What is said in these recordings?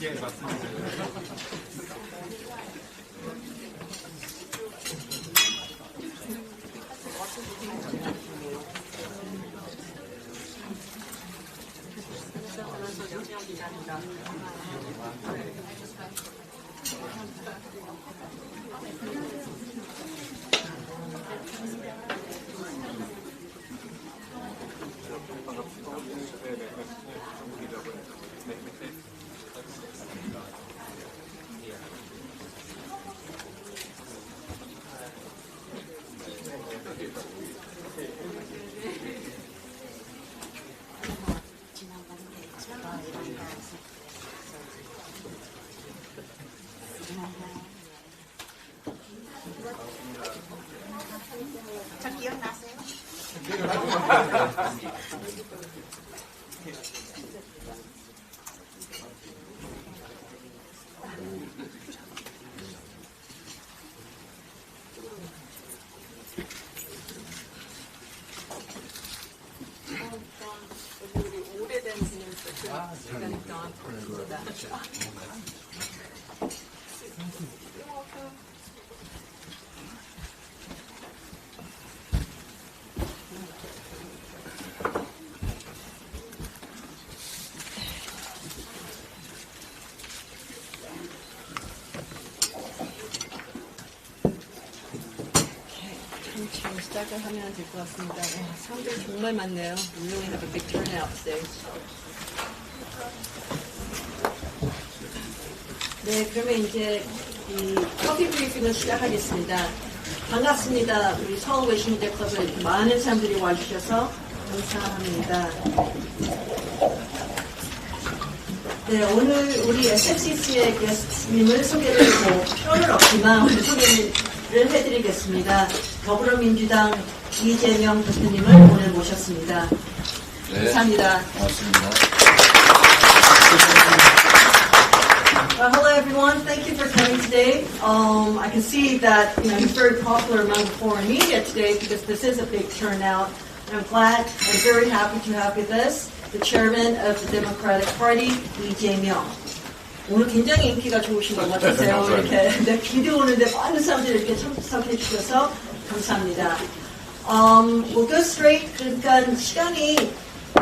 예, 맞습니다. 저 기억나세요? 오래된 그러니까 지금 시작을 하면 될 것 같습니다. 사람들이 정말 많네요. We really have a big turnout today. 네, 그러면 이제 이 커피 브리핑을 시작하겠습니다. 반갑습니다. 우리 서울외신기자클럽에 이렇게 많은 사람들이 와주셔서 감사합니다. 네, 오늘 우리 SFCC의 게스트님을 소개를 뭐 필요는 없지만 오늘 소개를 해드리겠습니다. 더불어민주당 이재명 대표님을 오늘 모셨습니다. 네, 감사합니다. 고맙습니다. Hello everyone, thank you for coming today. I can see that you're very popular among the foreign media today because this is a big turnout. And I'm glad and very happy to have with us the chairman of the Democratic Party, 이재명. 오늘 굉장히 인기가 좋으신 것 같으세요. 이렇게 네, 비도 오는데 많은 사람들이 이렇게 참석해 주셔서 감사합니다. We'll go straight. 그러니까 시간이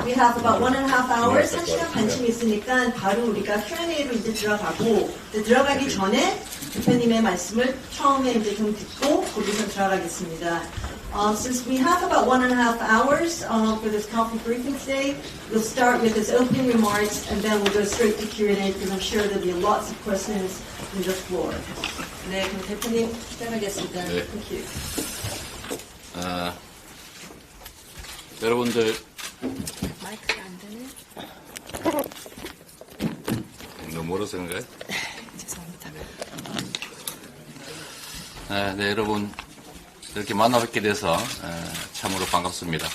we have about 1.5 hours, 1시간 반쯤 있으니까 바로 우리가 Q&A로 이제 들어가고 이제 들어가기 전에 대표님의 말씀을 처음에 이제 좀 듣고 거기서 들어가겠습니다. Since we have about 1.5 hours for this coffee briefing today, we'll start with his opening remarks and then we'll go straight to Q&A because I'm sure there'll be lots of questions from the floor. 네, 그럼 대표님 시작하겠습니다. 네. Thank you. 여러분들 마이크가 안 되네. 너무 멀어서 그런가요? 죄송합니다. 네, 여러분 이렇게 만나뵙게 돼서 참으로 반갑습니다.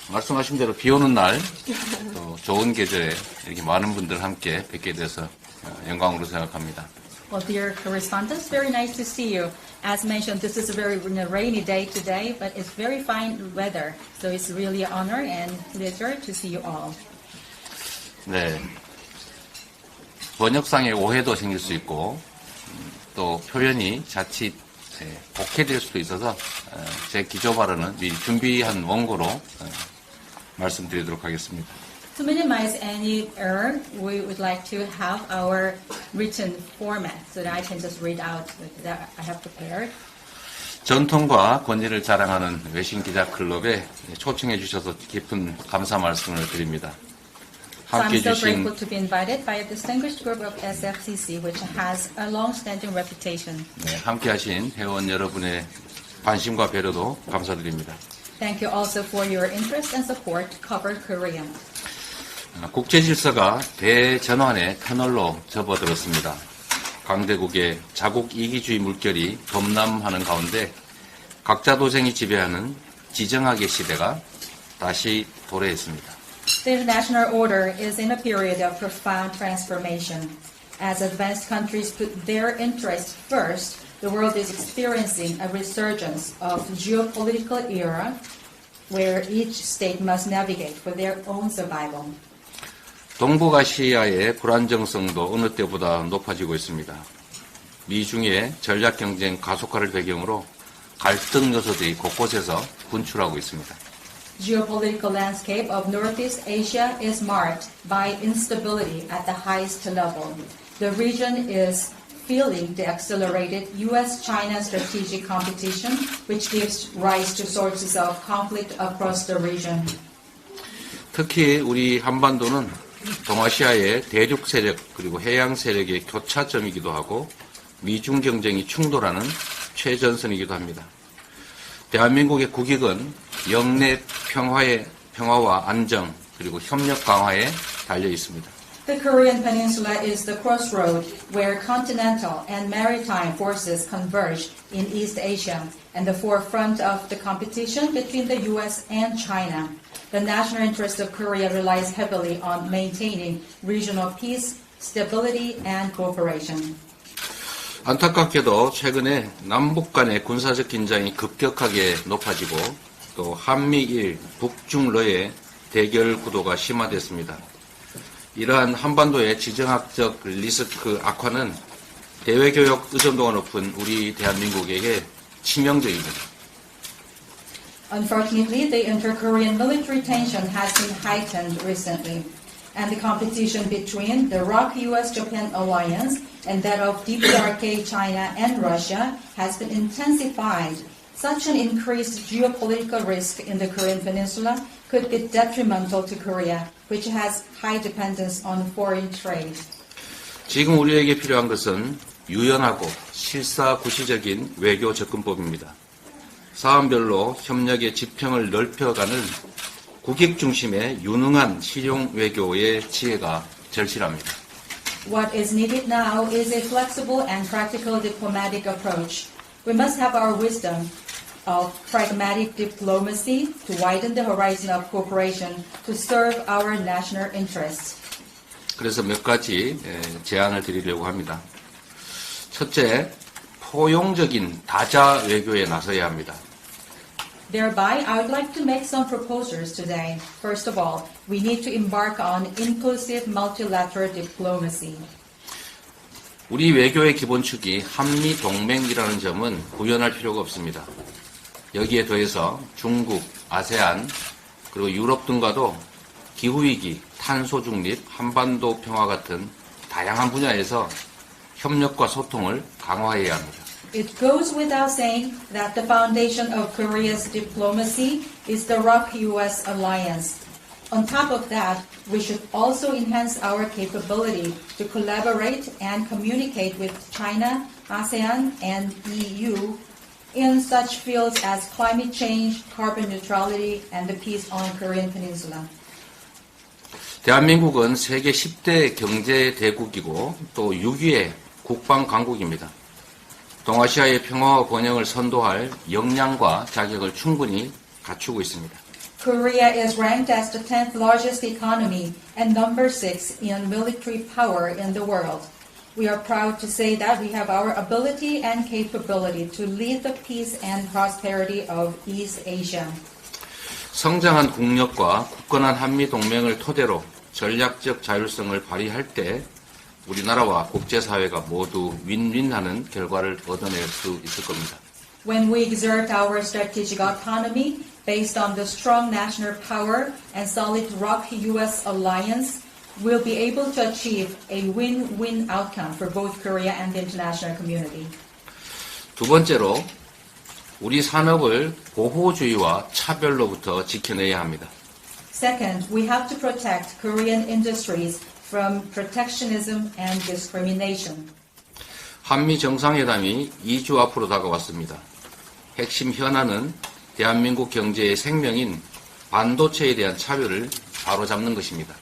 말씀하신 대로 비 오는 날, 또 좋은 계절에 이렇게 많은 분들 함께 뵙게 돼서 영광으로 생각합니다. Well, dear correspondents, very nice to see you. As mentioned, this is a very rainy day today, but it's very fine weather. So it's really an honor and pleasure to see you all. 네, 번역상의 오해도 생길 수 있고 또 표현이 자칫 복해될 수도 있어서 제 기조 발언은 미리 준비한 원고로 말씀드리도록 하겠습니다. To minimize any error, we would like to have our written format so that I can just read out that I have prepared. 전통과 권위를 자랑하는 외신기자클럽에 초청해 주셔서 깊은 감사 말씀을 드립니다. So I'm 함께 so 해주신 grateful to be invited by a distinguished group of SFCC, which has a long-standing reputation. 함께하신 회원 여러분의 관심과 배려도 감사드립니다. Thank you also for your interest and support to cover Korean. 국제 질서가 대전환의 터널로 접어들었습니다. 강대국의 자국 이기주의 물결이 범람하는 가운데 각자 도생이 지배하는 지정학의 시대가 다시 도래했습니다. The international order is in a period of profound transformation. As advanced countries put their interests first, the world is experiencing a resurgence of geopolitical era where each state must navigate for their own survival. 동북아시아의 불안정성도 어느 때보다 높아지고 있습니다. 미중의 전략 경쟁 가속화를 배경으로 갈등 요소들이 곳곳에서 분출하고 있습니다. Geopolitical landscape of Northeast Asia is marked by instability at the highest level. The region is feeling the accelerated U.S.-China strategic competition, which gives rise to sources of conflict across the region. 특히 우리 한반도는 동아시아의 대륙 세력 그리고 해양 세력의 교차점이기도 하고 미중 경쟁이 충돌하는 최전선이기도 합니다. 대한민국의 국익은 영내 평화와 안정 그리고 협력 강화에 달려 있습니다. The Korean Peninsula is the crossroad where continental and maritime forces converge in East Asia and the forefront of the competition between the U.S. and China. The national interest of Korea relies heavily on maintaining regional peace, stability, and cooperation. 안타깝게도 최근에 남북 간의 군사적 긴장이 급격하게 높아지고 또 한미일, 북중러의 대결 구도가 심화됐습니다. 이러한 한반도의 지정학적 리스크 악화는 대외교역 의존도가 높은 우리 대한민국에게 치명적입니다. Unfortunately, the inter-Korean military tension has been heightened recently, and the competition between the ROK-US-Japan alliance and that of DPRK, China, and Russia has been intensified. Such an increased geopolitical risk in the Korean Peninsula could be detrimental to Korea, which has high dependence on foreign trade. 지금 우리에게 필요한 것은 유연하고 실사구시적인 외교 접근법입니다. 사안별로 협력의 지평을 넓혀가는 국익 중심의 유능한 실용 외교의 지혜가 절실합니다. What is needed now is a flexible and practical diplomatic approach. We must have our wisdom of pragmatic diplomacy to widen the horizon of cooperation to serve our national interests. 그래서 몇 가지 제안을 드리려고 합니다. 첫째, 포용적인 다자 외교에 나서야 합니다. Thereby, I would like to make some proposals today. First of all, we need to embark on inclusive multilateral diplomacy. 우리 외교의 기본축이 한미동맹이라는 점은 구현할 필요가 없습니다. 여기에 더해서 중국, 아세안, 그리고 유럽 등과도 기후위기, 탄소 중립, 한반도 평화 같은 다양한 분야에서 협력과 소통을 강화해야 합니다. It goes without saying that the foundation of Korea's diplomacy is the ROK-US alliance. On top of that, we should also enhance our capability to collaborate and communicate with China, ASEAN, and EU in such fields as climate change, carbon neutrality, and the peace on Korean Peninsula. 대한민국은 세계 10대 경제 대국이고 또 6위의 국방 강국입니다. 동아시아의 평화와 번영을 선도할 역량과 자격을 충분히 갖추고 있습니다. Korea is ranked as the 10th largest economy and number 6 in military power in the world. We are proud to say that we have our ability and capability to lead the peace and prosperity of East Asia. 성장한 국력과 굳건한 한미동맹을 토대로 전략적 자율성을 발휘할 때 우리나라와 국제사회가 모두 윈윈하는 결과를 얻어낼 수 있을 겁니다. When we exert our strategic autonomy based on the strong national power and solid ROK-US alliance, we'll be able to achieve a win-win outcome for both Korea and the international community. 두 번째로 우리 산업을 보호주의와 차별로부터 지켜내야 합니다. Second, we have to protect Korean industries from protectionism and discrimination. 한미 정상회담이 2주 앞으로 다가왔습니다. 핵심 현안은 대한민국 경제의 생명인 반도체에 대한 차별을 바로잡는 것입니다.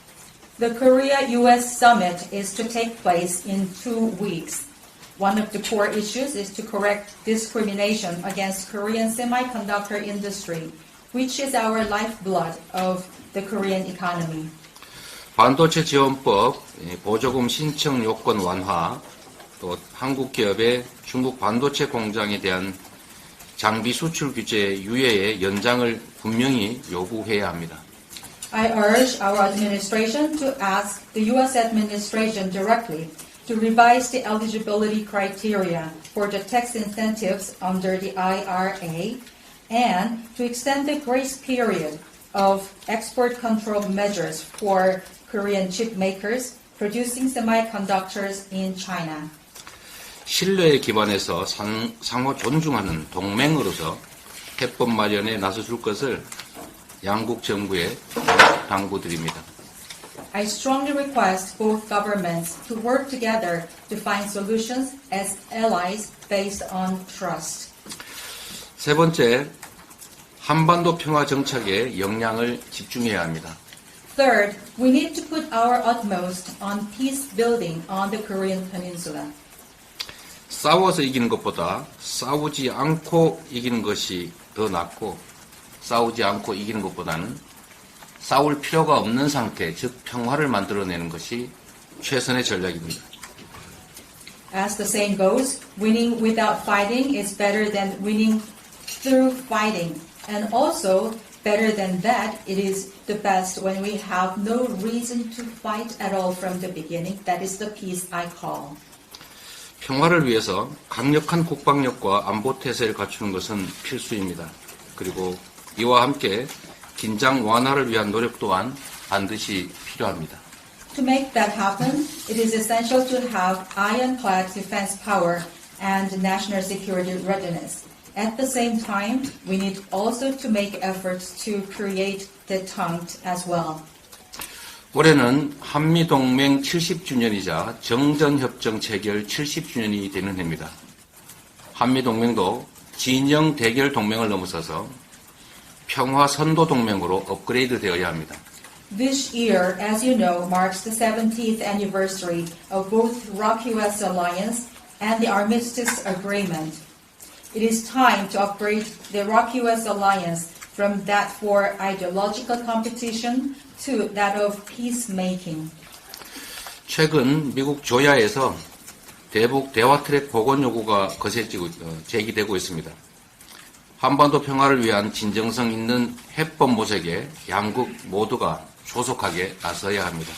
The Korea-US summit is to take place in 2 weeks. One of the core issues is to correct discrimination against Korean semiconductor industry, which is our lifeblood of the Korean economy. 반도체 지원법, 보조금 신청 요건 완화, 또 한국 기업의 중국 반도체 공장에 대한 장비 수출 규제 유예의 연장을 분명히 요구해야 합니다. I urge our administration to ask the U.S. administration directly to revise the eligibility criteria for the tax incentives under the IRA and to extend the grace period of export control measures for Korean chip makers producing semiconductors in China. 신뢰에 기반해서 상호 존중하는 동맹으로서 해법 마련에 나서줄 것을 양국 정부에 당부드립니다. I strongly request both governments to work together to find solutions as allies based on trust. 세 번째, 한반도 평화 정착에 역량을 집중해야 합니다. Third, we need to put our utmost on peace building on the Korean Peninsula. 싸워서 이기는 것보다 싸우지 않고 이기는 것이 더 낫고 싸우지 않고 이기는 것보다는 싸울 필요가 없는 상태, 즉 평화를 만들어내는 것이 최선의 전략입니다. As the saying goes, winning without fighting is better than winning through fighting. And also, better than that, it is the best when we have no reason to fight at all from the beginning. That is the peace I call. 평화를 위해서 강력한 국방력과 안보 태세를 갖추는 것은 필수입니다. 그리고 이와 함께 긴장 완화를 위한 노력 또한 반드시 필요합니다. To make that happen, it is essential to have ironclad defense power and national security readiness. At the same time, we need also to make efforts to create detente as well. 올해는 한미동맹 70주년이자 정전협정 체결 70주년이 되는 해입니다. 한미동맹도 진영 대결 동맹을 넘어서서 평화 선도 동맹으로 업그레이드 되어야 합니다. This year, as you know, marks the 70th anniversary of both ROK-US alliance and the armistice agreement. It is time to upgrade the ROK-US alliance from that for ideological competition to that of peacemaking. 최근 미국 조야에서 대북 대화 트랙 복원 요구가 거세지고 제기되고 있습니다. 한반도 평화를 위한 진정성 있는 해법 모색에 양국 모두가 조속하게 나서야 합니다.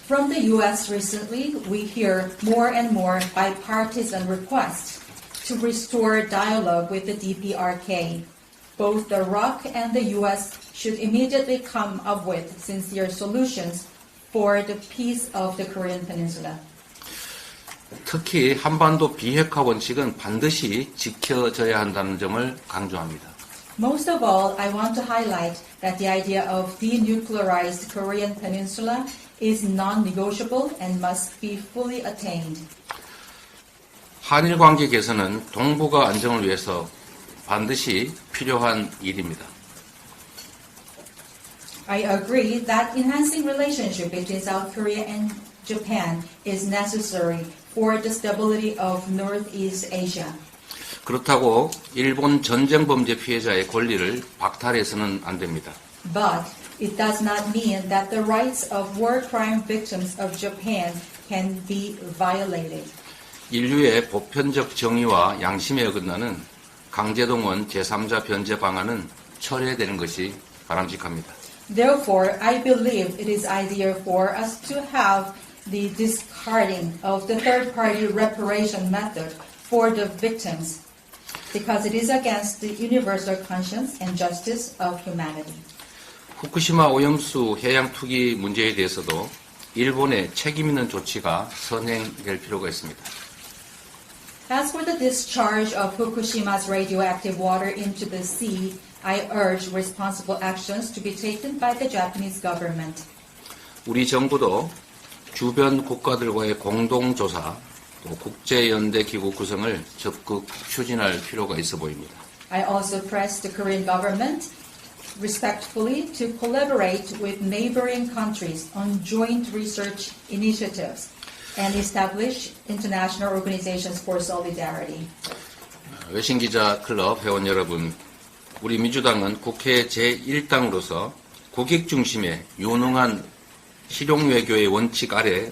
From the U.S. recently, we hear more and more bipartisan requests to restore dialogue with the DPRK. Both the ROK and the U.S. should immediately come up with sincere solutions for the peace of the Korean Peninsula. 특히 한반도 비핵화 원칙은 반드시 지켜져야 한다는 점을 강조합니다. Most of all, I want to highlight that the idea of denuclearized Korean Peninsula is non-negotiable and must be fully attained. 한일 관계 개선은 동북아 안정을 위해서 반드시 필요한 일입니다. I agree that enhancing relationship between South Korea and Japan is necessary for the stability of Northeast Asia. 그렇다고 일본 전쟁 범죄 피해자의 권리를 박탈해서는 안 됩니다. But it does not mean that the rights of war crime victims of Japan can be violated. 인류의 보편적 정의와 양심에 어긋나는 강제동원 제3자 변제 방안은 철회되는 것이 바람직합니다. Therefore, I believe it is ideal for us to have the discarding of the third-party reparation method for the victims, because it is against the universal conscience and justice of humanity. 후쿠시마 오염수 해양 투기 문제에 대해서도 일본의 책임 있는 조치가 선행될 필요가 있습니다. As for the discharge of Fukushima's radioactive water into the sea, I urge responsible actions to be taken by the Japanese government. 우리 정부도 주변 국가들과의 공동조사, 또 국제연대기구 구성을 적극 추진할 필요가 있어 보입니다. I also press the Korean government respectfully to collaborate with neighboring countries on joint research initiatives and establish international organizations for solidarity. 외신기자클럽 회원 여러분, 우리 민주당은 국회 제1당으로서 국익 중심의 유능한 실용외교의 원칙 아래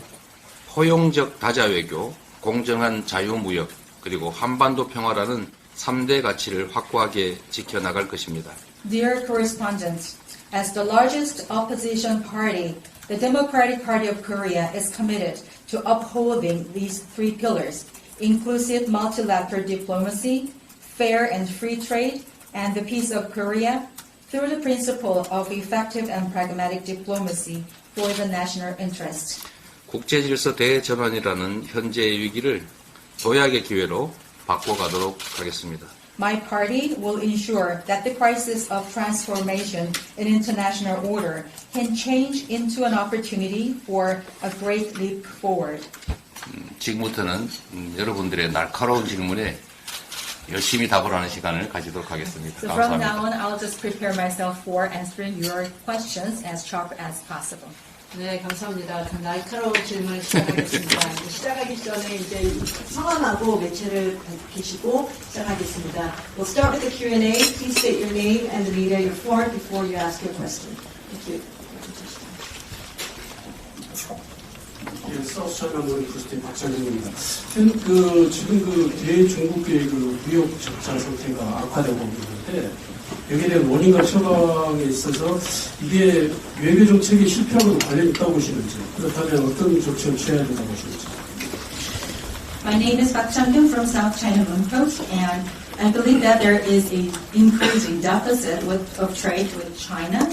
포용적 다자외교, 공정한 자유무역, 그리고 한반도 평화라는 3대 가치를 확고하게 지켜나갈 것입니다. Dear correspondents, as the largest opposition party, the Democratic Party of Korea is committed to upholding these three pillars: inclusive multilateral diplomacy, fair and free trade, and the peace of Korea, through the principle of effective and pragmatic diplomacy for the national interest. 국제질서 대전환이라는 현재의 위기를 도약의 기회로 바꿔가도록 하겠습니다. My party will ensure that the crisis of transformation in international order can change into an opportunity for a great leap forward. 지금부터는 여러분들의 날카로운 질문에 열심히 답을 하는 시간을 가지도록 하겠습니다. So from 감사합니다. now on, I'll just prepare myself for answering your questions as sharp as possible. 네, 감사합니다. 그 날카로운 질문 시작하겠습니다. 시작하기 전에 이제 성함하고 매체를 밝히시고 시작하겠습니다. We'll start with the Q&A. Please state your name and the media you're for before you ask your question. Thank you. 예, 사우스 차이나 모닝 포스트의 박찬근입니다. 지금 대중국의 무역 적자 상태가 악화되고 있는데 여기에 대한 원인과 처방에 있어서 이게 외교 정책의 실패하고도 관련이 있다고 보시는지, 그렇다면 어떤 조치를 취해야 된다고 보시는지. My name is Park Chang-kyun from South China Morning Post, and I believe that there is an increasing deficit of trade with China.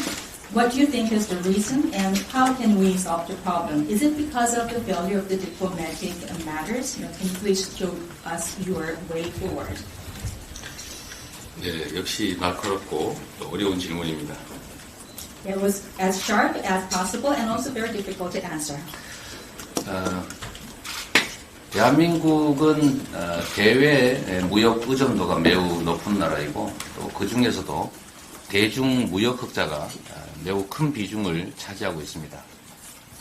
What do you think is the reason, and how can we solve the problem? Is it because of the failure of the diplomatic matters? Can you please show us your way forward? 네, 역시 날카롭고 또 어려운 질문입니다. It was as sharp as possible and also very difficult to answer. 대한민국은 대외 무역 의존도가 매우 높은 나라이고 또 그 중에서도 대중 무역 흑자가 매우 큰 비중을 차지하고 있습니다.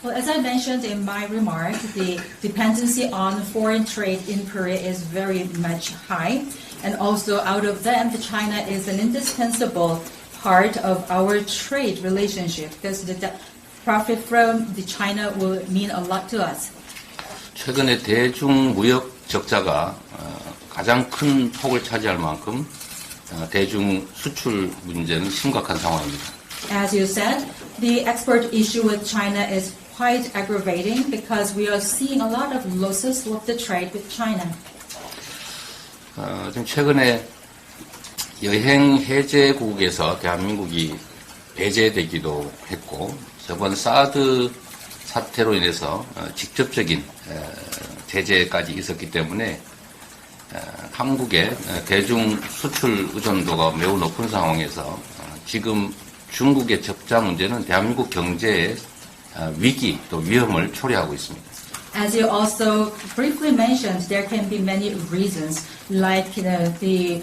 Well, as I mentioned in my remark, the dependency on foreign trade in Korea is very much high. And also out of them, China is an indispensable part of our trade relationship because the profit from the China will mean a lot to us. 최근에 대중 무역 적자가 가장 큰 폭을 차지할 만큼 대중 수출 문제는 심각한 상황입니다. As you said, the export issue with China is quite aggravating because we are seeing a lot of losses with the trade with China. 지금 최근에 여행 해제국에서 대한민국이 배제되기도 했고 저번 사드 사태로 인해서 직접적인 제재까지 있었기 때문에 한국의 대중 수출 의존도가 매우 높은 상황에서 지금 중국의 적자 문제는 대한민국 경제의 위기 또 위험을 초래하고 있습니다. As you also briefly mentioned, there can be many reasons, like the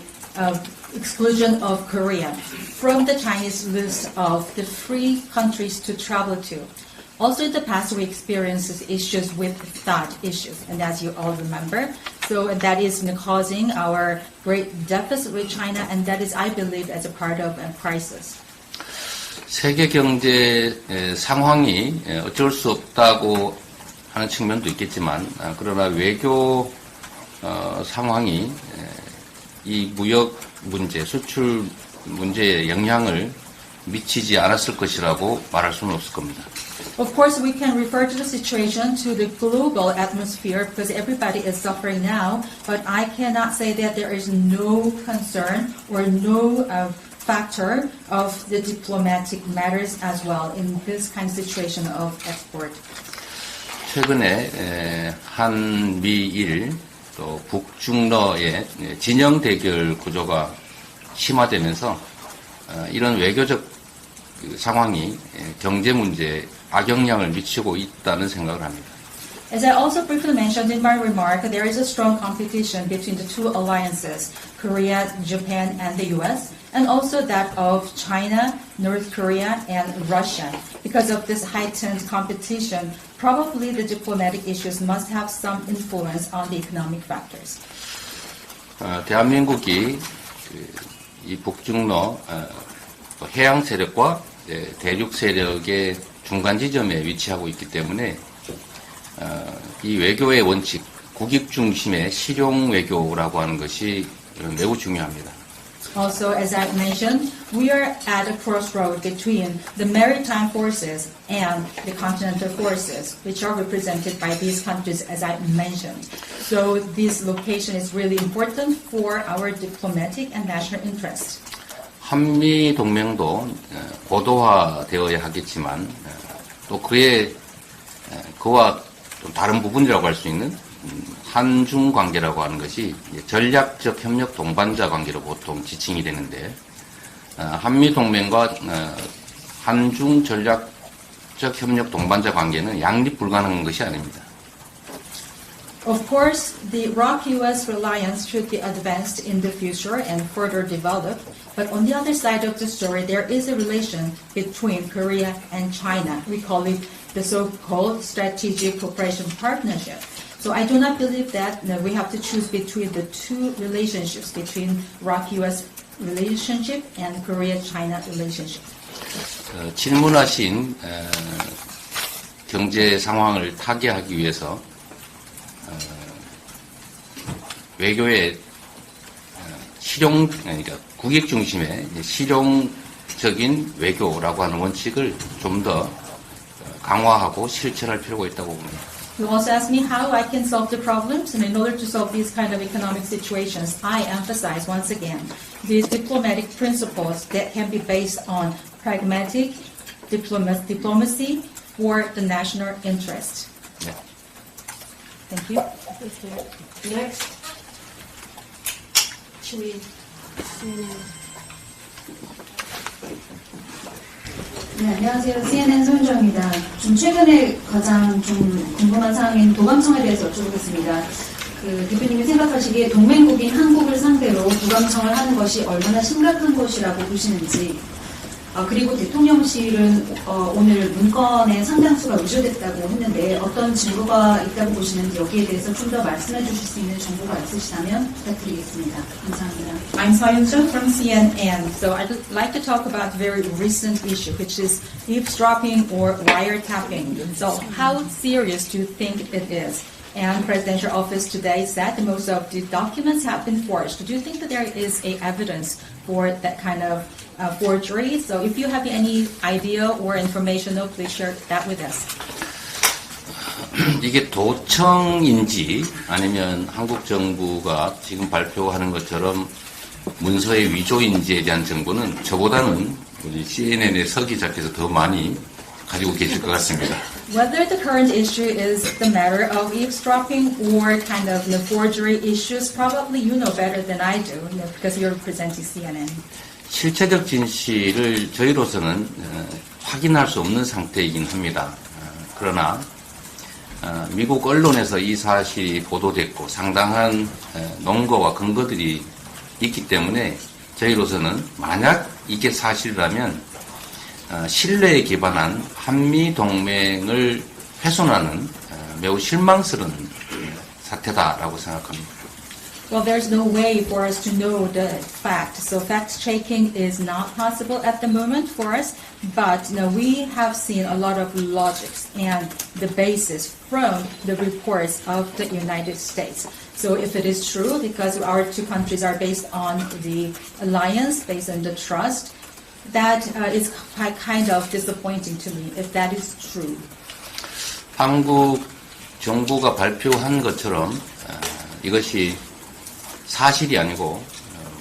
exclusion of Korea from the Chinese list of the free countries to travel to. Also, in the past, we experienced issues with that issues, and as you all remember, so that is causing our great deficit with China, and that is, I believe, as a part of a crisis. 세계 경제 상황이 어쩔 수 없다고 하는 측면도 있겠지만 그러나 외교 상황이 이 무역 문제, 수출 문제에 영향을 미치지 않았을 것이라고 말할 수는 없을 겁니다. Of course, we can refer to the situation to the global atmosphere because everybody is suffering now, but I cannot say that there is no concern or no factor of the diplomatic matters as well in this kind of situation of export. 최근에 한미일 또 북중러의 진영 대결 구조가 심화되면서 이런 외교적 상황이 경제 문제에 악영향을 미치고 있다는 생각을 합니다. As I also briefly mentioned in my remark, there is a strong competition between the two alliances, Korea, Japan, and the US, and also that of China, North Korea, and Russia. Because of this heightened competition, probably the diplomatic issues must have some influence on the economic factors. 대한민국이 이 북중러 해양 세력과 대륙 세력의 중간 지점에 위치하고 있기 때문에 이 외교의 원칙, 국익 중심의 실용 외교라고 하는 것이 매우 중요합니다. Also, as I mentioned, we are at a crossroad between the maritime forces and the continental forces, which are represented by these countries, as I mentioned. So this location is really important for our diplomatic and national interest. 한미 동맹도 고도화되어야 하겠지만 또 그와 좀 다른 부분이라고 할 수 있는 한중 관계라고 하는 것이 전략적 협력 동반자 관계로 보통 지칭이 되는데 한미 동맹과 한중 전략적 협력 동반자 관계는 양립 불가능한 것이 아닙니다. Of course, the ROC-US reliance should be advanced in the future and further developed. But on the other side of the story, there is a relation between Korea and China. We call it the so-called strategic cooperation partnership. So I do not believe that we have to choose between the two relationships, between ROC-US relationship and Korea-China relationship. 질문하신 경제 상황을 타개하기 위해서 외교의 그러니까 국익 중심의 실용적인 외교라고 하는 원칙을 좀 더 강화하고 실천할 필요가 있다고 봅니다. You also asked me how I can solve the problems, and in order to solve these kind of economic situations, I emphasize once again these diplomatic principles that can be based on pragmatic diplomacy for the national interest. 네. Thank you. Next. Should we 네, 안녕하세요. CNN 손정입니다. 좀 최근에 가장 좀 궁금한 사항인 도감청에 대해서 여쭤보겠습니다. 대표님이 생각하시기에 동맹국인 한국을 상대로 도감청을 하는 것이 얼마나 심각한 것이라고 보시는지, 그리고 대통령실은 오늘 문건의 상당수가 의존됐다고 했는데 어떤 증거가 있다고 보시는지 여기에 대해서 좀 더 말씀해 주실 수 있는 정보가 있으시다면 부탁드리겠습니다. 감사합니다. I'm Sayun Cho from CNN. So I'd like to talk about a very recent issue, which is eavesdropping or wiretapping. So how serious do you think it is? And Presidential Office today said that most of the documents have been forged. Do you think that there is a evidence for that kind of forgery? So if you have any idea or information, please share that with us. 이게 도청인지 아니면 한국 정부가 지금 발표하는 것처럼 문서의 위조인지에 대한 정보는 저보다는 우리 CNN의 서 기자께서 더 많이 가지고 계실 것 같습니다. Whether the current issue is the matter of eavesdropping or kind of the forgery issues, probably you know better than I do, because you're representing CNN. 실체적 진실을 저희로서는 확인할 수 없는 상태이긴 합니다. 그러나 미국 언론에서 이 사실이 보도됐고 상당한 논거와 근거들이 있기 때문에 저희로서는 만약 이게 사실이라면 신뢰에 기반한 한미 동맹을 훼손하는 매우 실망스러운 사태다라고 생각합니다. Well, there's no way for us to know the fact. So fact-checking is not possible at the moment for us. But we have seen a lot of logics and the basis from the reports of the United States. So if it is true, because our two countries are based on the alliance, based on the trust, that is kind of disappointing to me if that is true. 한국 정부가 발표한 것처럼 이것이 사실이 아니고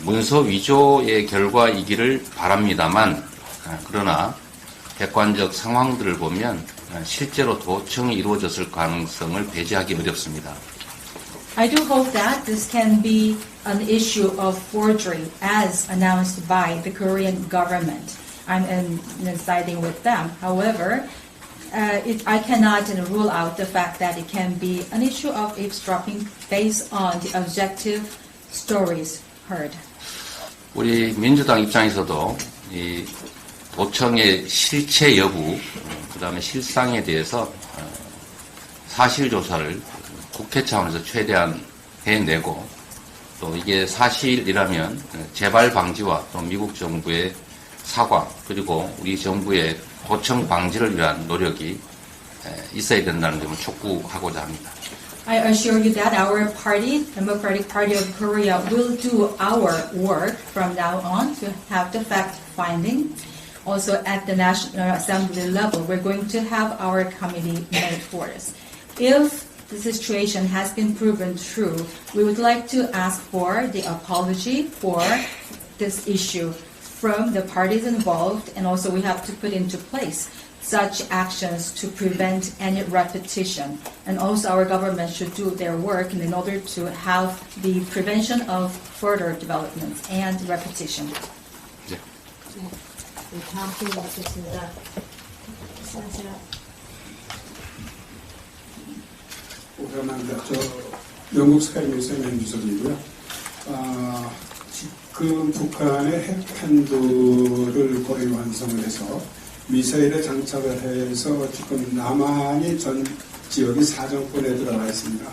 문서 위조의 결과이기를 바랍니다만 그러나 객관적 상황들을 보면 실제로 도청이 이루어졌을 가능성을 배제하기 어렵습니다. I do hope that this can be an issue of forgery as announced by the Korean government. I'm siding with them. However, I cannot rule out the fact that it can be an issue of eavesdropping based on the objective stories heard. 우리 민주당 입장에서도 이 도청의 실체 여부, 그다음에 실상에 대해서 사실 조사를 국회 차원에서 최대한 해내고 또 이게 사실이라면 재발 방지와 또 미국 정부의 사과 그리고 우리 정부의 도청 방지를 위한 노력이 있어야 된다는 점을 촉구하고자 합니다. I assure you that our party, Democratic Party of Korea, will do our work from now on to have the fact-finding. Also at the National Assembly level, we're going to have our committee made for us. If the situation has been proven true, we would like to ask for the apology for this issue from the parties involved, and also we have to put into place such actions to prevent any repetition. And also our government should do their work in order to have the prevention of further developments and repetition. 네, 다음 질문 받겠습니다. 말씀하세요. 오랜만에 영국 스카이뉴스의 맨주석이고요. 지금 북한의 핵 한도를 거의 완성을 해서 미사일에 장착을 해서 지금 남한이 전 지역이 사정권에 들어가 있습니다.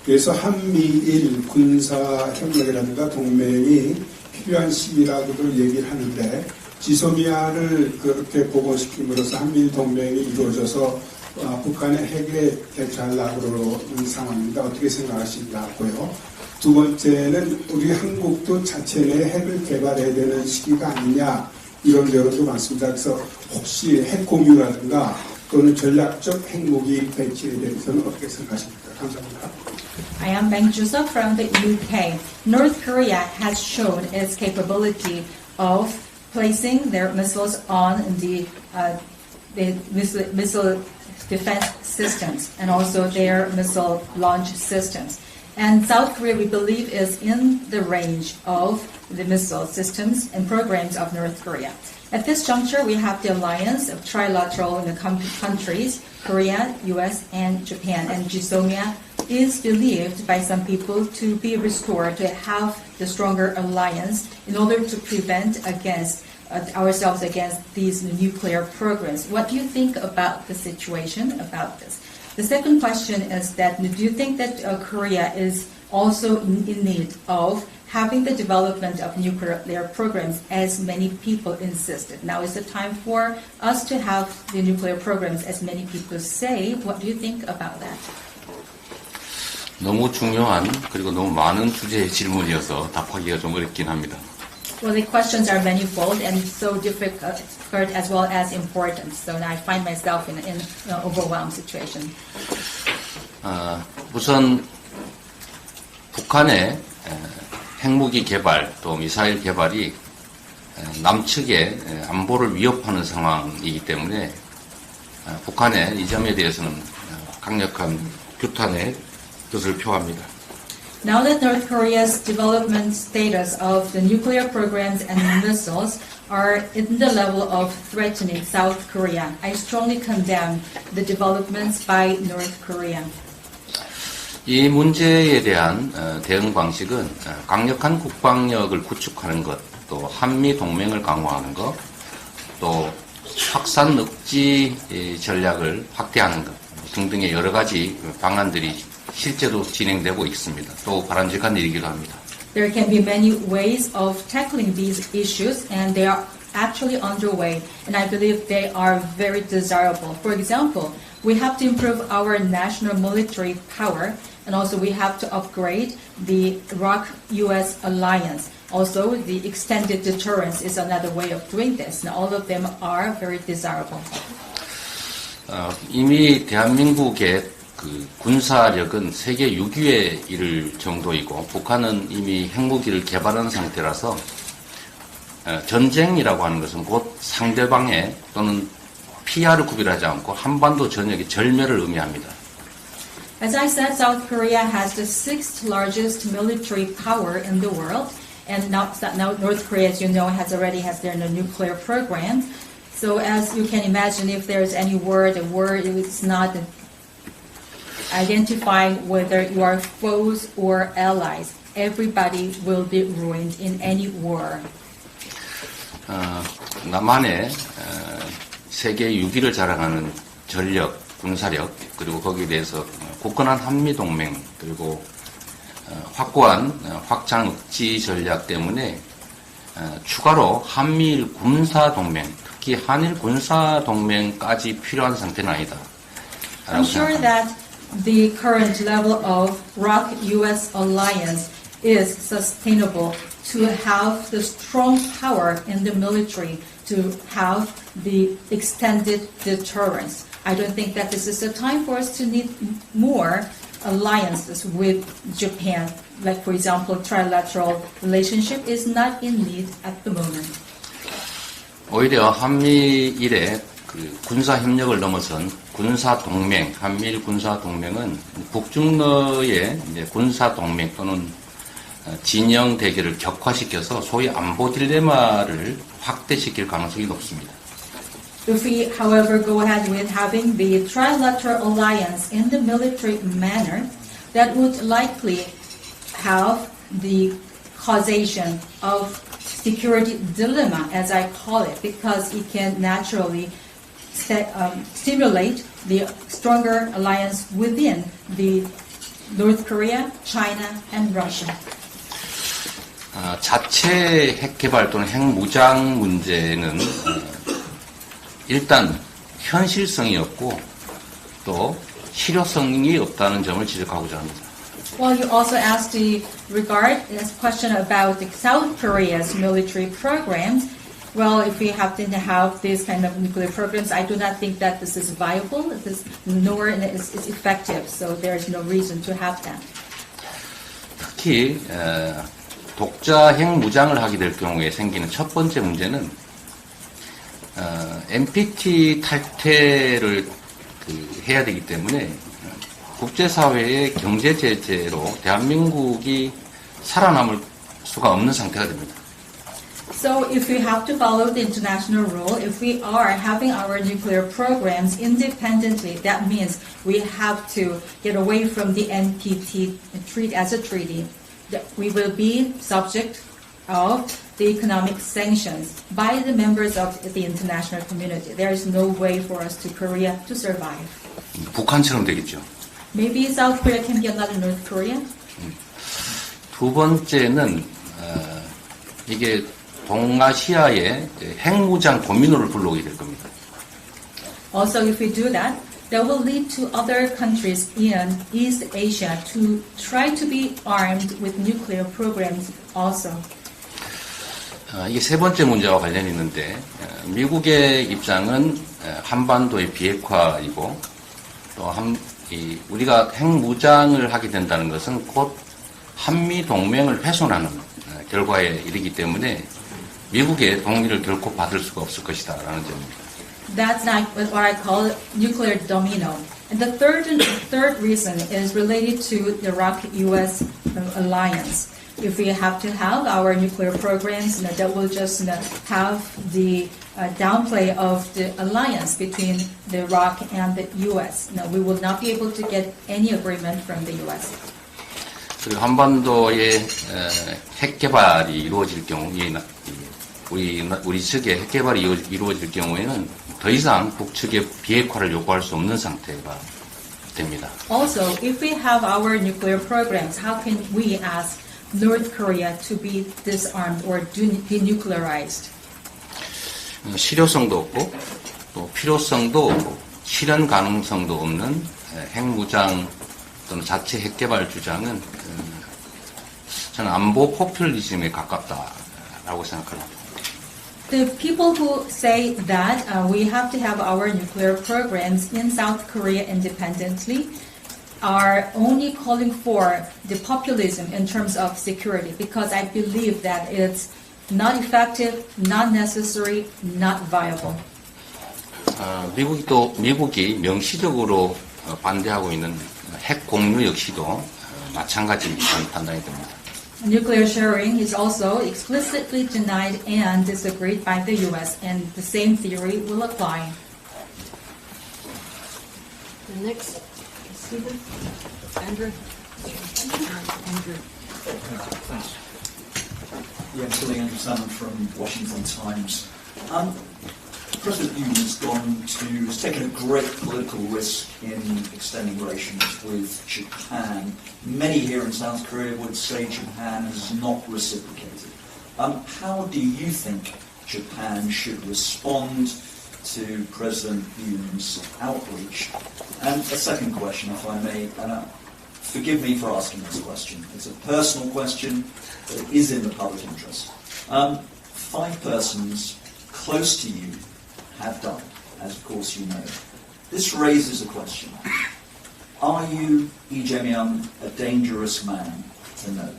그래서 한미일 군사 협력이라든가 동맹이 필요한 시기라고도 얘기를 하는데 지소미아를 그렇게 복원시킴으로써 한미일 동맹이 이루어져서 북한의 핵에 대처하려고 그러는 상황입니다. 어떻게 생각하시냐고요. 두 번째는 우리 한국도 자체 내 핵을 개발해야 되는 시기가 아니냐 이런 여론도 많습니다. 그래서 혹시 핵 공유라든가 또는 전략적 핵무기 배치에 대해서는 어떻게 생각하십니까? 감사합니다. I am Bang Joo-seok from the UK. North Korea has shown its capability of placing their missiles on the missile defense systems and also their missile launch systems. And South Korea, we believe, is in the range of the missile systems and programs of North Korea. At this juncture, we have the alliance of trilateral countries, Korea, US, and Japan. And GSOMIA is believed by some people to be restored, to have the stronger alliance in order to prevent ourselves against these nuclear programs. What do you think about the situation about this? The second question is that do you think that Korea is also in need of having the development of nuclear programs as many people insisted? Now is the time for us to have the nuclear programs as many people say. What do you think about that? 너무 중요한 그리고 너무 많은 주제의 질문이어서 답하기가 좀 어렵긴 합니다. Well, the questions are manifold and so difficult as well as important. So I find myself in an overwhelmed situation. 우선 북한의 핵무기 개발 또 미사일 개발이 남측의 안보를 위협하는 상황이기 때문에 북한의 이 점에 대해서는 강력한 규탄의 뜻을 표합니다. Now that North Korea's development status of the nuclear programs and missiles are in the level of threatening South Korea, I strongly condemn the developments by North Korea. 이 문제에 대한 대응 방식은 강력한 국방력을 구축하는 것, 또 한미 동맹을 강화하는 것, 또 확산 억지 전략을 확대하는 것 등등의 여러 가지 방안들이 실제로 진행되고 있습니다. 또 바람직한 일이기도 합니다. There can be many ways of tackling these issues, and they are actually underway, and I believe they are very desirable. For example, we have to improve our national military power, and also we have to upgrade the ROK-US alliance. Also, the extended deterrence is another way of doing this, and all of them are very desirable. 이미 대한민국의 군사력은 세계 6위에 이를 정도이고 북한은 이미 핵무기를 개발한 상태라서 전쟁이라고 하는 것은 곧 상대방의 또는 피하를 구별하지 않고 한반도 전역의 절멸을 의미합니다. As I said, South Korea has the sixth largest military power in the world, and now North Korea, as you know, has their nuclear program. So as you can imagine, if there's any war, the war is not identifying whether you are foes or allies. Everybody will be ruined in any war. 남한의 세계 6위를 자랑하는 전력, 군사력, 그리고 거기에 대해서 굳건한 한미동맹, 그리고 확고한 확장 억지 전략 때문에 추가로 한미일 군사동맹, 특히 특히 한일 군사 동맹까지 필요한 상태는 아니다. I'm sure that the current level of ROK-US alliance is sustainable to have the strong power in the military, to have the extended deterrence. I don't think that this is the time for us to need more alliances with Japan. Like, for example, trilateral relationship is not in need at the moment. 오히려 한미일의 그 군사 협력을 넘어선 군사 동맹, 한미일 군사 동맹은 북중러의 이제 군사 동맹 또는 진영 대결을 격화시켜서 소위 안보 딜레마를 확대시킬 가능성이 높습니다. If we, however, go ahead with having the trilateral alliance in the military manner, that would likely have the causation of security dilemma, as I call it, because it can naturally stimulate the stronger alliance within the North Korea, China, and Russia. 자체 핵개발 또는 핵무장 문제는 일단 현실성이 없고 또 실효성이 없다는 점을 지적하고자 합니다. Well, you also asked this question about the South Korea's military programs. Well, if we happen to have these kind of nuclear programs, I do not think that this is viable, nor is it effective. So there is no reason to have that. 특히 독자 핵무장을 하게 될 경우에 생기는 첫 번째 문제는 NPT 탈퇴를 해야 되기 때문에 국제사회의 경제 제재로 대한민국이 살아남을 수가 없는 상태가 됩니다. So if we have to follow the international rule, if we are having our nuclear programs independently, that means we have to get away from the NPT treaty as a treaty. We will be subject of the economic sanctions by the members of the international community. There is no way for us to Korea to survive. 북한처럼 되겠죠. Maybe South Korea can be another North Korea. 두 번째는 이게 동아시아의 핵무장 도미노를 불러오게 될 겁니다. Also, if we do that, that will lead to other countries in East Asia to try to be armed with nuclear programs also. 이게 세 번째 문제와 관련이 있는데 미국의 입장은 한반도의 비핵화이고 또 우리가 핵무장을 하게 된다는 것은 곧 한미 동맹을 훼손하는 결과에 이르기 때문에 미국의 동의를 결코 받을 수가 없을 것이다라는 점입니다. That's like what I call nuclear domino. And the third reason is related to the ROK-US alliance. If we have to have our nuclear programs, that will just have the downplay of the alliance between the ROK and the US. We will not be able to get any agreement from the US. 그리고 한반도의 핵 개발이 이루어질 경우, 우리 측의 핵 개발이 이루어질 경우에는 더 이상 북측의 비핵화를 요구할 수 없는 상태가 됩니다. Also, if we have our nuclear programs, how can we ask North Korea to be disarmed or denuclearized? 실효성도 없고 또 필요성도 없고 실현 가능성도 없는 핵무장 또는 자체 핵개발 주장은 저는 안보 포퓰리즘에 가깝다라고 생각합니다. The people who say that we have to have our nuclear programs in South Korea independently are only calling for the populism in terms of security, because I believe that it's not effective, not necessary, not viable. 미국이 명시적으로 반대하고 있는 핵 공유 역시도 마찬가지 판단이 됩니다. Nuclear sharing is also explicitly denied and disagreed by the U.S., and the same theory will apply. The next, Stephen, Andrew. Andrew. Thanks. Andrew Salmon from Washington Times. President Yoon has taken a great political risk in extending relations with Japan. Many here in South Korea would say Japan has not reciprocated. How do you think Japan should respond to President Yoon's outreach? And a second question, if I may, and forgive me for asking this question. It's a personal question, but it is in the public interest. 5 persons close to you have died, as of course you know. This raises a question. Are you, Lee Jae-myung, a dangerous man to know?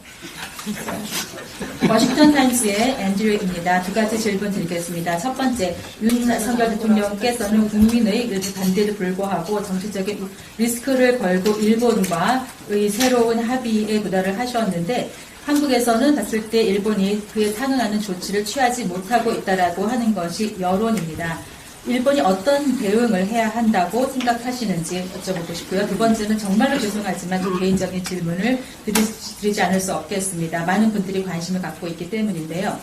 워싱턴 타임스의 앤드류입니다. 2가지 질문 드리겠습니다. 첫 번째, 윤석열 대통령께서는 국민의 일부 반대에도 불구하고 정치적인 리스크를 걸고 일본과의 새로운 합의에 도달을 하셨는데 한국에서는 봤을 때 일본이 그에 상응하는 조치를 취하지 못하고 있다라고 하는 것이 여론입니다. 일본이 어떤 대응을 해야 한다고 생각하시는지 여쭤보고 싶고요. 두 번째는 정말로 죄송하지만 좀 개인적인 질문을 드리지 않을 수 없겠습니다. 많은 분들이 관심을 갖고 있기 때문인데요.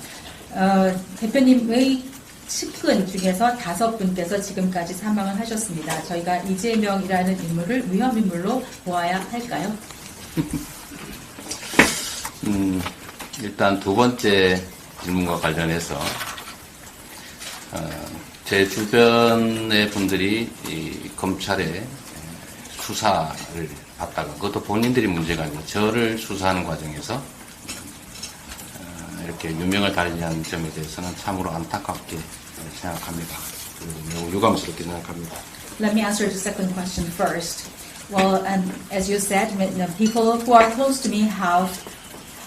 대표님의 측근 중에서 5분께서 지금까지 사망을 하셨습니다. 저희가 이재명이라는 인물을 위험인물로 보아야 할까요? 일단 두 번째 질문과 관련해서 제 주변의 분들이 이 검찰의 수사를 받다가 그것도 본인들이 문제가 아니고 저를 수사하는 과정에서 이렇게 유명을 달리한 점에 대해서는 참으로 안타깝게 생각합니다. 그리고 매우 유감스럽게 생각합니다. Let me answer the second question first. Well, and as you said, people who are close to me have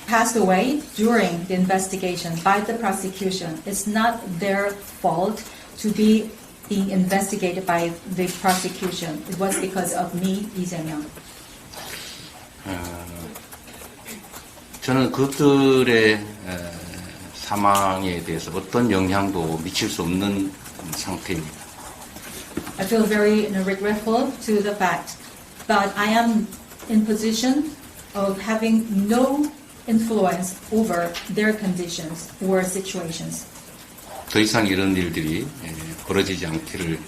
passed away during the investigation by the prosecution. It's not their fault to be being investigated by the prosecution. It was because of me, Lee Jae-myung. 저는 그들의 사망에 대해서 어떤 영향도 미칠 수 없는 상태입니다. I feel very regretful to the fact, but I am in position of having no influence over their conditions or situations. 더 이상 이런 일들이 벌어지지 않기를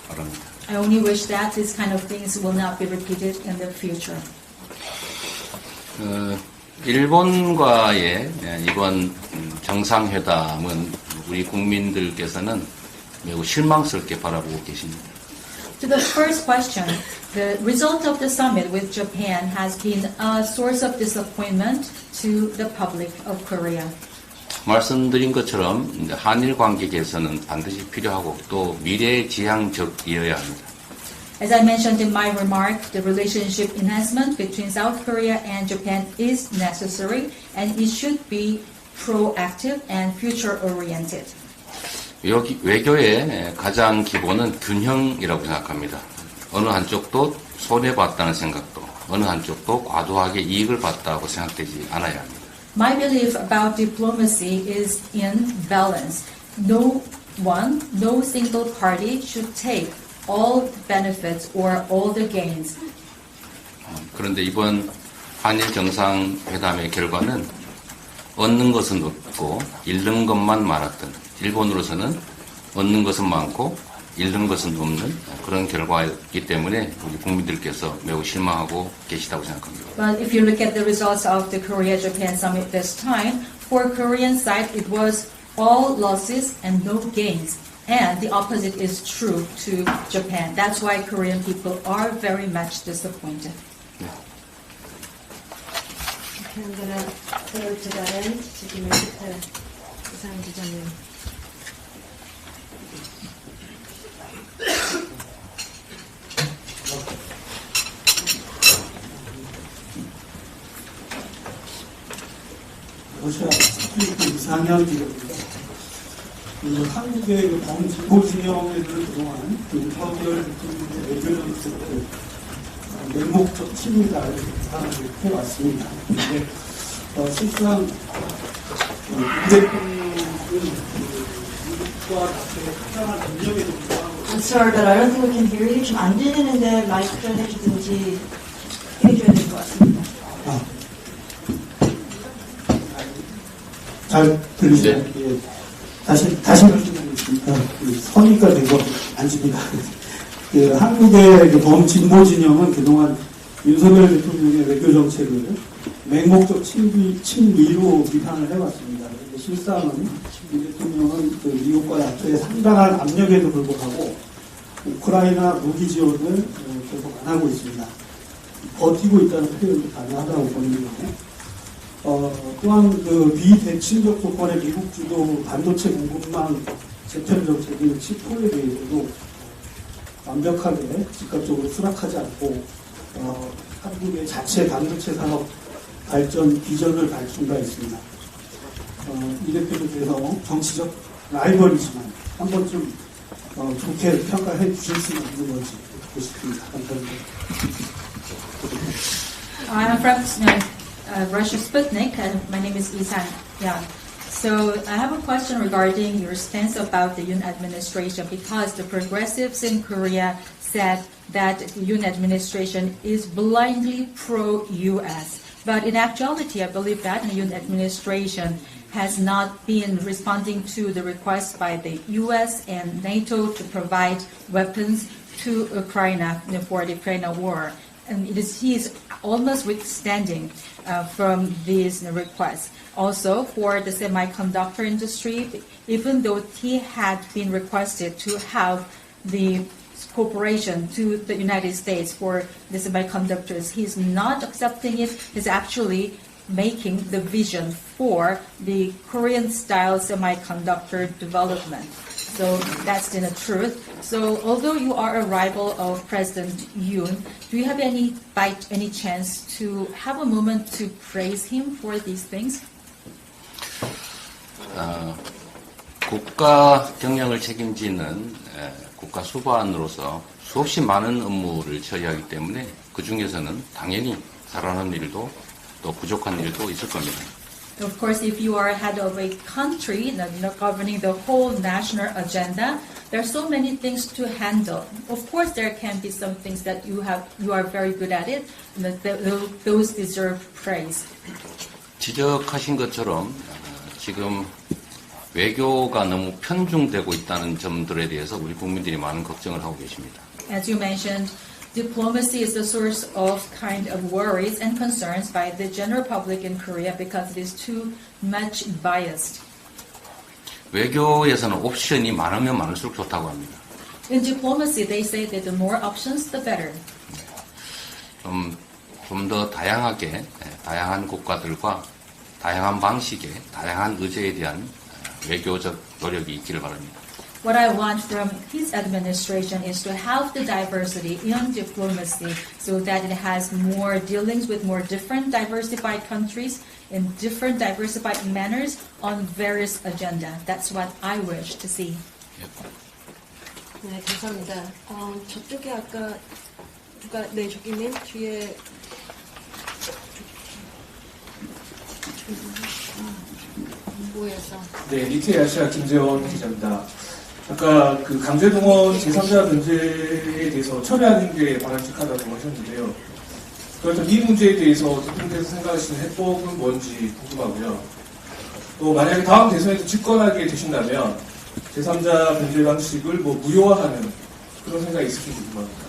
바랍니다. I only wish that these kind of things will not be repeated in the future. 일본과의 이번 정상회담은 우리 국민들께서는 매우 실망스럽게 바라보고 계십니다. To the first question, the result of the summit with Japan has been a source of disappointment to the public of Korea. 말씀드린 것처럼 한일 관계 개선은 반드시 필요하고 또 미래지향적이어야 합니다. As I mentioned in my remark, the relationship enhancement between South Korea and Japan is necessary and it should be proactive and future-oriented. 외교의 가장 기본은 균형이라고 생각합니다. 어느 한쪽도 손해봤다는 생각도 어느 한쪽도 과도하게 이익을 봤다고 생각되지 않아야 합니다. My belief about diplomacy is in balance. No single party should take all the benefits or all the gains. 그런데 이번 한일 정상회담의 결과는 얻는 것은 없고 잃는 것만 많았던 일본으로서는 얻는 것은 많고 잃는 것은 없는 그런 결과이기 때문에 우리 국민들께서 매우 실망하고 계시다고 생각합니다. But if you look at the results of the Korea-Japan summit this time, for Korean side it was all losses and no gains. And the opposite is true to Japan. That's why Korean people are very much disappointed. Okay, I'm going to go to that end to give it to Isan 기자님. 러시아 스프링 4년 기록입니다. 한국의 범진보 진영에서는 그동안 윤석열 대통령의 외교적 리스크를 맹목적 침이다 이렇게 비판을 해왔습니다. 그런데 실상 문 대통령은 미국과 나토의 가장한 능력에도 불구하고 I'm sorry, but I don't think we can hear you. 좀 안 들리는데 마이크 좀 해주든지 해줘야 될 것 같습니다. 잘 들리시나요? 네. 예. 다시 말씀드리겠습니다. 선의가 되고 앉습니다. 한국의 범진보 진영은 그동안 윤석열 대통령의 외교 정책을 맹목적 친미로 비판을 해왔습니다. 실상은 윤 대통령 대통령은 그 미국과 나토의 상당한 압력에도 불구하고 우크라이나 무기 지원을 계속 안 하고 있습니다. 버티고 있다는 표현도 가능하다고 보는데, 또한 그 비대칭적 조건의 미국 주도 반도체 공급망 재편 정책인 치포에 대해서도 완벽하게 즉각적으로 수락하지 않고 한국의 자체 반도체 산업 발전 비전을 밝힌 바 있습니다. 이 대표님께서 정치적 라이벌이지만 한 번쯤 좋게 평가해 주실 수 있는 건지 듣고 싶습니다. 감사합니다. I'm from Russia Sputnik, and my name is Isan. Yeah. So I have a question regarding your stance about the Yoon administration, because the progressives in Korea said that the Yoon administration is blindly pro-U.S. But in actuality, I believe that the Yoon administration has not been responding to the request by the U.S. and NATO to provide weapons to Ukraine for the Ukraine war. And he is almost withstanding from these requests. Also, for the semiconductor industry, even though he had been requested to have the cooperation to the United States for the semiconductors, he's not accepting it. He's actually making the vision for the Korean-style semiconductor development. So that's the truth. So although you are a rival of President Yoon, do you have any chance to have a moment to praise him for these things? 국가 경영을 책임지는 국가 수반으로서 수없이 많은 업무를 처리하기 때문에 그 중에서는 당연히 잘하는 일도 또 부족한 일도 있을 겁니다. Of course, if you are head of a country governing the whole national agenda, there are so many things to handle. Of course, there can be some things that you are very good at it, and those deserve praise. 지적하신 것처럼 지금 외교가 너무 편중되고 있다는 점들에 대해서 우리 국민들이 많은 걱정을 하고 계십니다. As you mentioned, diplomacy is the source of kind of worries and concerns by the general public in Korea because it is too much biased. 외교에서는 옵션이 많으면 많을수록 좋다고 합니다. In diplomacy, they say that the more options, the better. 좀 더 다양하게, 다양한 국가들과 다양한 방식의, 다양한 의제에 대한 외교적 노력이 있기를 바랍니다. What I want from his administration is to have the diversity in diplomacy so that it has more dealings with more different diversified countries in different diversified manners on various agenda. That's what I wish to see. 네, 감사합니다. 저쪽에 아까 누가 저기님 뒤에 뭐에서 네, 리트의 아시아 김재원 기자입니다. 아까 그 강제동원 제3자 문제에 대해서 철회하는 게 바람직하다고 하셨는데요. 그렇다면 이 문제에 대해서 대통령께서 생각하시는 해법은 뭔지 궁금하고요. 또 만약에 다음 대선에서 집권하게 되신다면 제3자 변제 방식을 무효화하는 그런 생각이 있으신지 궁금합니다.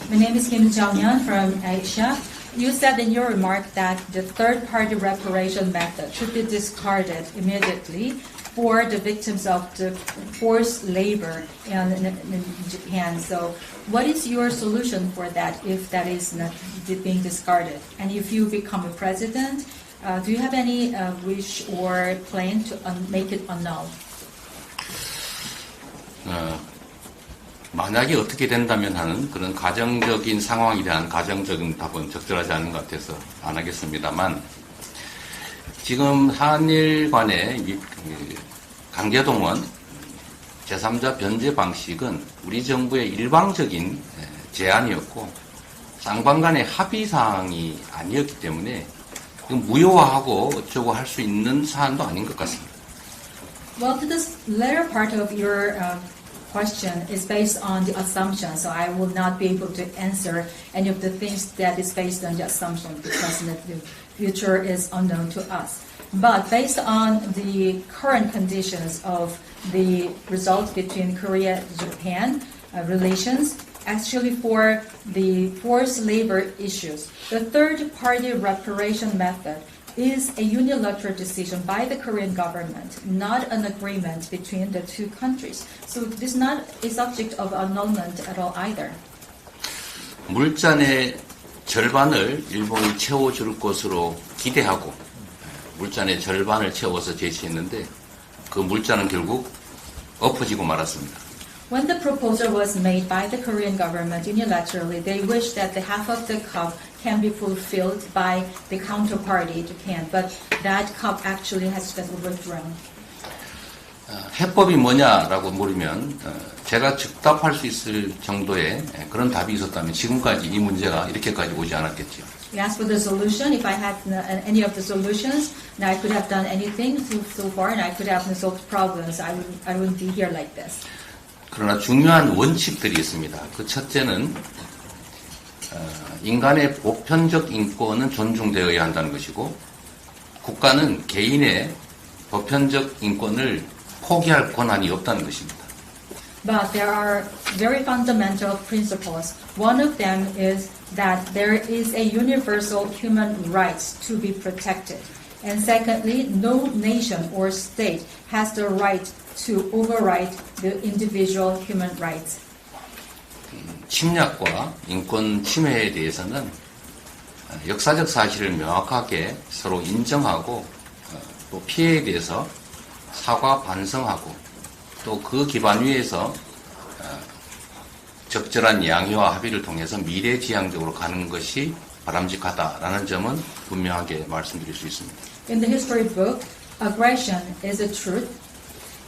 My name is Kim Jong-yeon from Asia. You said in your remark that the third-party reparation method should be discarded immediately for the victims of the forced labor in Japan. So what is your solution for that if that is not being discarded? And if you become a president, do you have any wish or plan to make it annul? 만약에 어떻게 된다면 하는 그런 가정적인 상황에 대한 가정적인 답은 적절하지 않은 것 같아서 안 하겠습니다만 지금 한일 간의 강제동원 제3자 변제 방식은 우리 정부의 일방적인 제안이었고 쌍방 간의 합의사항이 아니었기 때문에 무효화하고 어쩌고 할 수 있는 사안도 아닌 것 같습니다. Well, to this latter part of your question is based on the assumption, so I will not be able to answer any of the things that is based on the assumption because the future is unknown to us. But based on the current conditions of the results between Korea-Japan relations, actually for the forced labor issues, the third-party reparation method is a unilateral decision by the Korean government, not an agreement between the two countries. So this is not a subject of annulment at all either. 물잔의 절반을 일본이 채워줄 것으로 기대하고 물잔의 절반을 채워서 제시했는데 그 물잔은 결국 엎어지고 말았습니다. When the proposal was made by the Korean government unilaterally, they wished that the half of the cup can be fulfilled by the counterparty, Japan, but that cup actually has been overthrown. 해법이 뭐냐라고 물으면 제가 즉답할 수 있을 정도의 그런 답이 있었다면 지금까지 이 문제가 이렇게까지 오지 않았겠죠. You asked for the solution. If I had any of the solutions, and I could have done anything so far, and I could have solved problems, I wouldn't be here like this. 그러나 중요한 원칙들이 있습니다. 그 첫째는 인간의 보편적 인권은 존중되어야 한다는 것이고 국가는 개인의 보편적 인권을 포기할 권한이 없다는 것입니다. But there are very fundamental principles. One of them is that there is a universal human rights to be protected. And secondly, no nation or state has the right to override the individual human rights. 침략과 인권 침해에 대해서는 역사적 사실을 명확하게 서로 인정하고 또 피해에 대해서 사과 반성하고 또 그 기반 위에서 적절한 양해와 합의를 통해서 미래지향적으로 가는 것이 바람직하다라는 점은 분명하게 말씀드릴 수 있습니다. In the history book, aggression is the truth.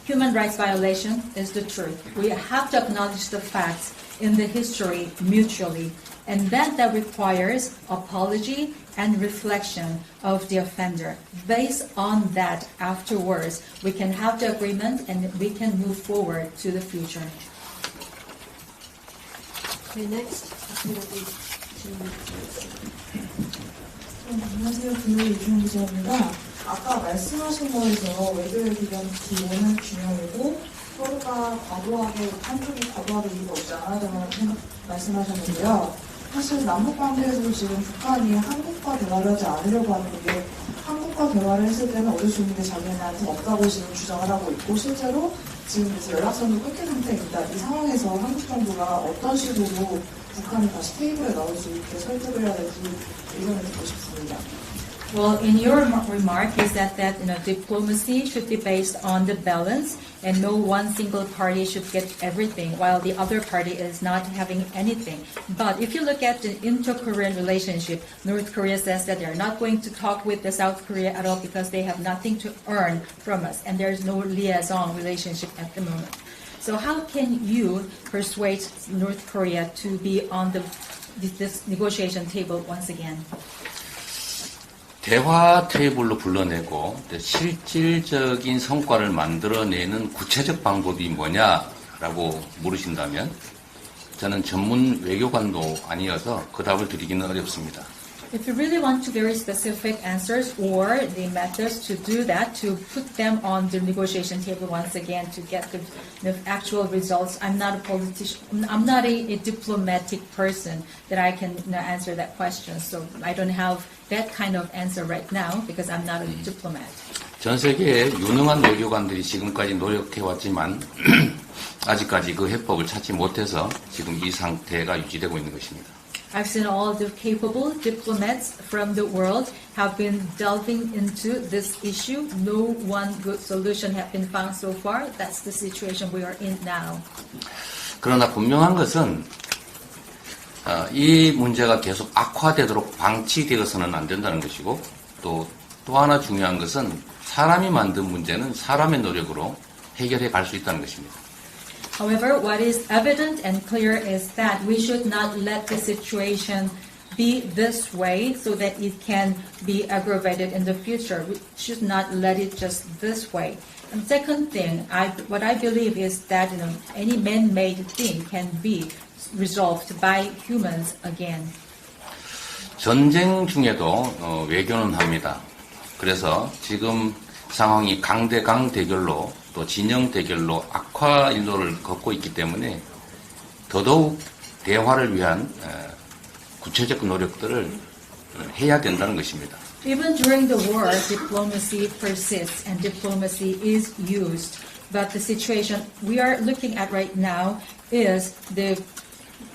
Human rights violation is the truth. We have to acknowledge the facts in the history mutually, and then that requires apology and reflection of the offender. Based on that, afterwards, we can have the agreement and we can move forward to the future. Okay, next. 안녕하세요. 김효리 이준호 기자입니다. 아까 말씀하신 거에서 외교의 기본은 균형이고 서로가 과도하게 한쪽이 과도하게 이유가 없지 않아야된다는 말씀하셨는데요. 사실 남북 관계에서 지금 북한이 한국과 대화를 하지 않으려고 하는 게 한국과 대화를 했을 때는 얻을 수 있는 게 자기네한테 없다고 지금 주장을 하고 있고 실제로 지금 그래서 연락선도 끊긴 상태입니다. 이 상황에서 한국 정부가 어떤 식으로 북한이 다시 테이블에 나올 수 있게 설득을 해야 될지 의견을 듣고 싶습니다. Well, in your remark is that diplomacy should be based on the balance and no one single party should get everything while the other party is not having anything. But if you look at the inter-Korean relationship, North Korea says that they're not going to talk with the South Korea at all because they have nothing to earn from us and there's no liaison relationship at the moment. So how can you persuade North Korea to be on this negotiation table once again? 대화 테이블로 불러내고 실질적인 성과를 만들어내는 구체적 방법이 뭐냐라고 물으신다면 저는 전문 외교관도 아니어서 그 답을 드리기는 어렵습니다. If you really want to very specific answers or the methods to do that, to put them on the negotiation table once again to get the actual results, I'm not a politician, I'm not a diplomatic person that I can answer that question. So I don't have that kind of answer right now because I'm not a diplomat. 전 세계의 유능한 외교관들이 지금까지 노력해왔지만 아직까지 그 해법을 찾지 못해서 지금 이 상태가 유지되고 있는 것입니다. I've seen all the capable diplomats from the world have been delving into this issue. No one good solution has been found so far. That's the situation we are in now. 그러나 분명한 것은 이 문제가 계속 악화되도록 방치되어서는 안 된다는 것이고 또 하나 중요한 것은 사람이 만든 문제는 사람의 노력으로 해결해 갈 수 있다는 것입니다. However, what is evident and clear is that we should not let the situation be this way so that it can be aggravated in the future. We should not let it just this way. And second thing, what I believe is that any man-made thing can be resolved by humans again. 전쟁 중에도 외교는 합니다. 그래서 지금 상황이 강대강 대결로 또 진영 대결로 악화 일로를 걷고 있기 때문에 더더욱 대화를 위한 구체적 노력들을 해야 된다는 것입니다. Even during the war, diplomacy persists and diplomacy is used. But the situation we are looking at right now is the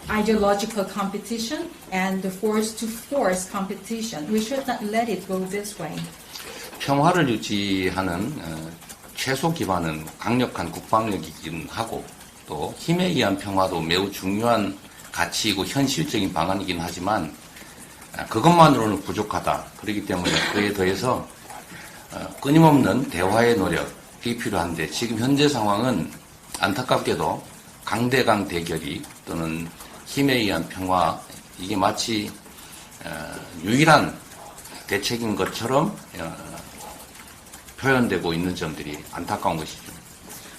ideological competition and the force-to-force competition. We should not let it go this way. 평화를 유지하는 최소 기반은 강력한 국방력이긴 하고 또 힘에 의한 평화도 매우 중요한 가치이고 현실적인 방안이긴 하지만 그것만으로는 부족하다. 그렇기 때문에 그에 더해서 끊임없는 대화의 노력이 필요한데 지금 현재 상황은 안타깝게도 강대강 대결이 또는 힘에 의한 평화 이게 마치 유일한 대책인 것처럼 표현되고 있는 점들이 안타까운 것이죠.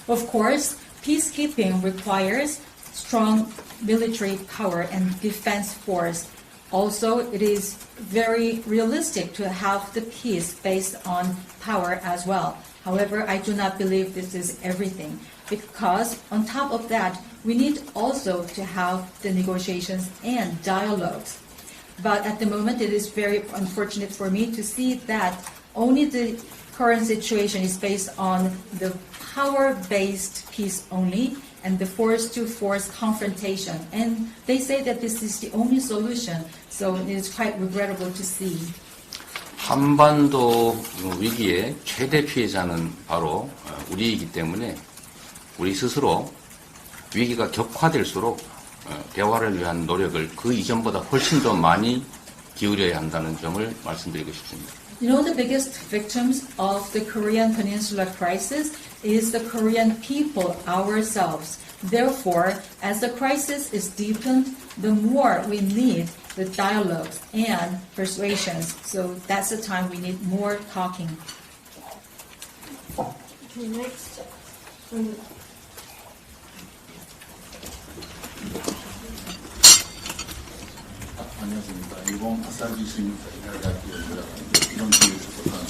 Of course, peacekeeping requires strong military power and defense force. Also, it is very realistic to have the peace based on power as well. However, I do not believe this is everything because on top of that, we need also to have the negotiations and dialogues. But at the moment, it is very unfortunate for me to see that only the current situation is based on the power-based peace only and the force-to-force confrontation. And they say that this is the only solution, so it is quite regrettable to see. 한반도 위기의 최대 피해자는 바로 우리이기 때문에 우리 스스로 위기가 격화될수록 대화를 위한 노력을 그 이전보다 훨씬 더 많이 기울여야 한다는 점을 말씀드리고 싶습니다. You know, the biggest victims of the Korean Peninsula crisis is the Korean people ourselves. Therefore, as the crisis is deepened, the more we need the dialogues and persuasions. So that's the time we need more talking. Okay, next. 안녕하십니까. 일본 아사히 신문사 이나라대학교 연구자입니다. 이런 기회에 접속하는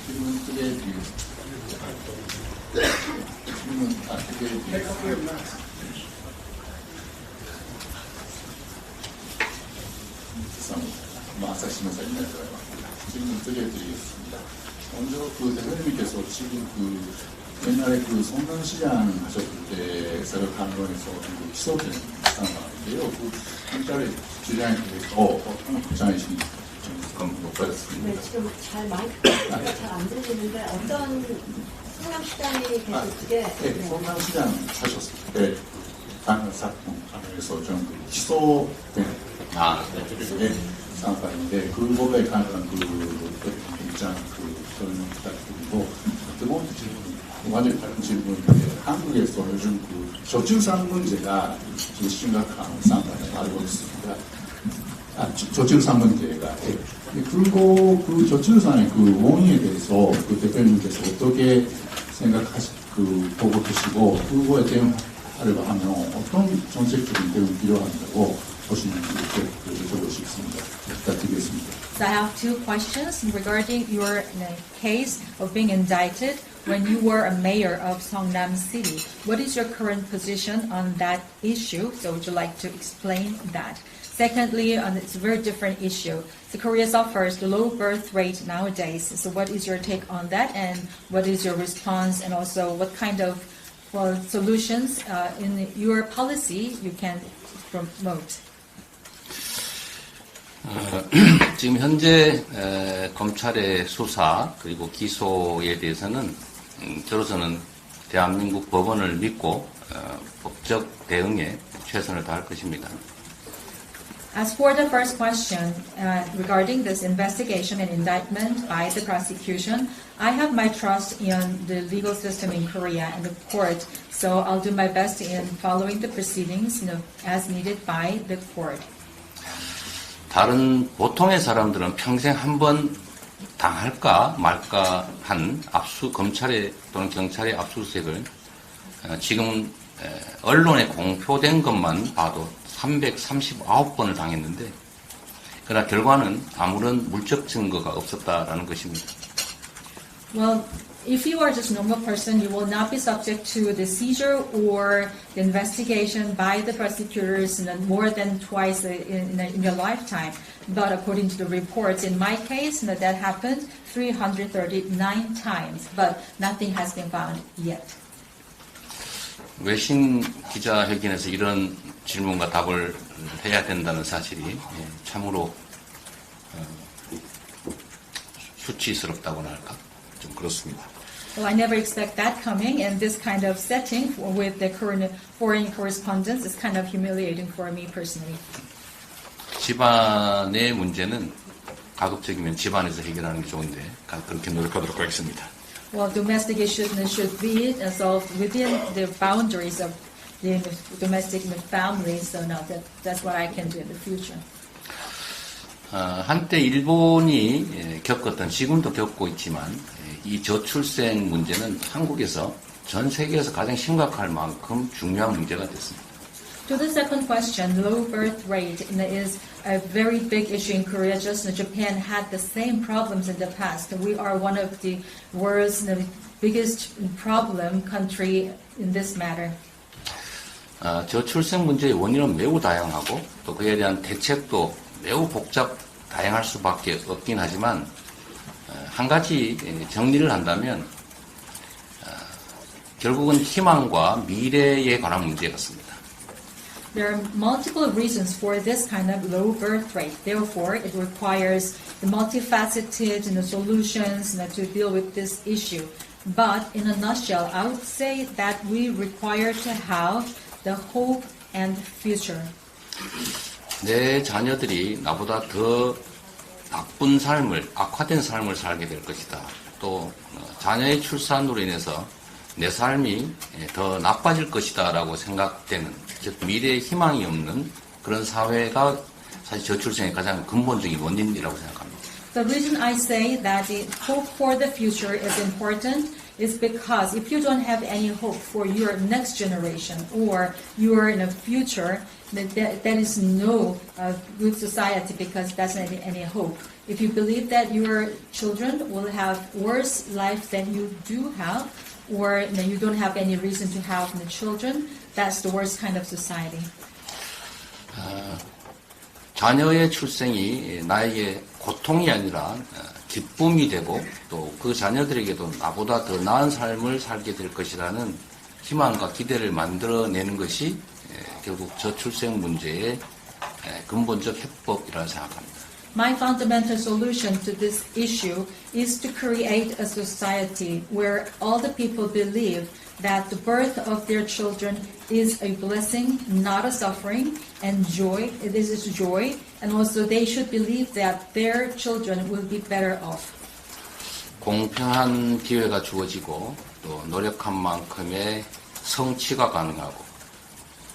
질문 크게 드리겠습니다. 질문 크게 드리겠습니다. 죄송합니다. 아사히 신문사 이나라대학교 질문 크게 드리겠습니다. 먼저 대표님께서 지금 옛날에 성남시장 하셨을 때 생각하는 거에서 기소된 상황인데요. 한자리 주장에 대해서 어떤 입장이신지 좀 높아졌습니다. 네, 지금 마이크가 잘 안 들리는데 어떤 성남시장이 계실 때 네, 성남시장 하셨을 때 당한 사건 하면서 좀 기소된 상황인데 그거에 관한 입장 설명 부탁드리고 두 번째 질문 완전히 다른 질문인데 한국에서 요즘 저출산 문제가 심각한 상황을 알고 있습니다. 저출산 문제가. 그리고 저출산의 원인에 대해서 대표님께서 어떻게 보고 계시고 그거에 대응하려고 하면 어떤 정책적인 대응이 필요한다고 보시는지 여쭤보고 싶습니다. 부탁드리겠습니다. So I have two questions regarding your case of being indicted when you were a mayor of Seongnam City. What is your current position on that issue? So would you like to explain that? Secondly, it's a very different issue. So Korea suffers the low birth rate nowadays. So what is your take on that and what is your response and also what kind of solutions in your policy you can promote? 지금 현재 검찰의 수사 그리고 기소에 대해서는 저로서는 대한민국 법원을 믿고 법적 대응에 최선을 다할 것입니다. As for the first question regarding this investigation and indictment by the prosecution, I have my trust in the legal system in Korea and the court, so I'll do my best in following the proceedings as needed by the court. 다른 보통의 사람들은 평생 한 번 당할까 말까 한 검찰의 또는 경찰의 압수수색을 지금 언론에 공표된 것만 봐도 339번을 당했는데 그러나 결과는 아무런 물적 증거가 없었다라는 것입니다. Well, if you are just a normal person, you will not be subject to the seizure or the investigation by the prosecutors more than twice in your lifetime. But according to the reports, in my case, that happened 339 times, but nothing has been found yet. 외신 기자회견에서 이런 질문과 답을 해야 된다는 사실이 참으로 수치스럽다고나 할까? 좀 그렇습니다. Well, I never expect that coming, and this kind of setting with the current foreign correspondence is kind of humiliating for me personally. 집안의 문제는 가급적이면 집안에서 해결하는 게 좋은데 그렇게 노력하도록 하겠습니다. Well, domestic issues should be solved within the boundaries of the domestic family, so no, that's what I can do in the future. 한때 일본이 겪었던, 지금도 겪고 있지만 이 저출생 문제는 한국에서 전 세계에서 가장 심각할 만큼 중요한 문제가 됐습니다. To the second question, low birth rate is a very big issue in Korea. Just Japan had the same problems in the past. We are one of the world's biggest problem country in this matter. 저출생 문제의 원인은 매우 다양하고 또 그에 대한 대책도 매우 다양할 수밖에 없긴 하지만 한 가지 정리를 한다면 결국은 희망과 미래에 관한 문제 같습니다. There are multiple reasons for this kind of low birth rate. Therefore, it requires the multifaceted solutions to deal with this issue. But in a nutshell, I would say that we require to have the hope and future. 내 자녀들이 나보다 더 나쁜 삶을, 악화된 삶을 살게 될 것이다. 또 자녀의 출산으로 인해서 내 삶이 더 나빠질 것이다 라고 생각되는, 즉 미래에 희망이 없는 그런 사회가 사실 저출생의 가장 근본적인 원인이라고 생각합니다. The reason I say that the hope for the future is important is because if you don't have any hope for your next generation or your future, there is no good society because that's not any hope. If you believe that your children will have worse life than you do have, or you don't have any reason to have the children, that's the worst kind of society. 자녀의 출생이 나에게 고통이 아니라 기쁨이 되고 또 그 자녀들에게도 나보다 더 나은 삶을 살게 될 것이라는 희망과 기대를 만들어내는 것이 결국 저출생 문제의 근본적 해법이라고 생각합니다. My fundamental solution to this issue is to create a society where all the people believe that the birth of their children is a blessing, not a suffering, and joy. This is joy, and also they should believe that their children will be better off. 공평한 기회가 주어지고 또 노력한 만큼의 성취가 가능하고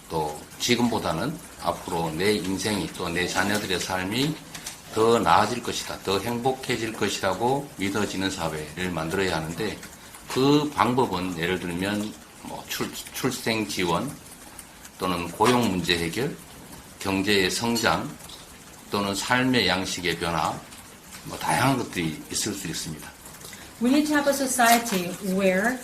또 지금보다는 앞으로 내 인생이 또 내 자녀들의 삶이 더 나아질 것이다, 더 행복해질 것이라고 믿어지는 사회를 만들어야 하는데 그 방법은 예를 들면 출생 지원 또는 고용 문제 해결, 경제의 성장 또는 삶의 양식의 변화, 다양한 것들이 있을 수 있습니다. We need to have a society where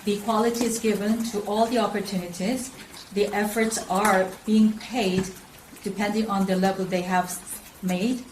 the equality is given to all the opportunities. The efforts are being paid depending on the level they have made.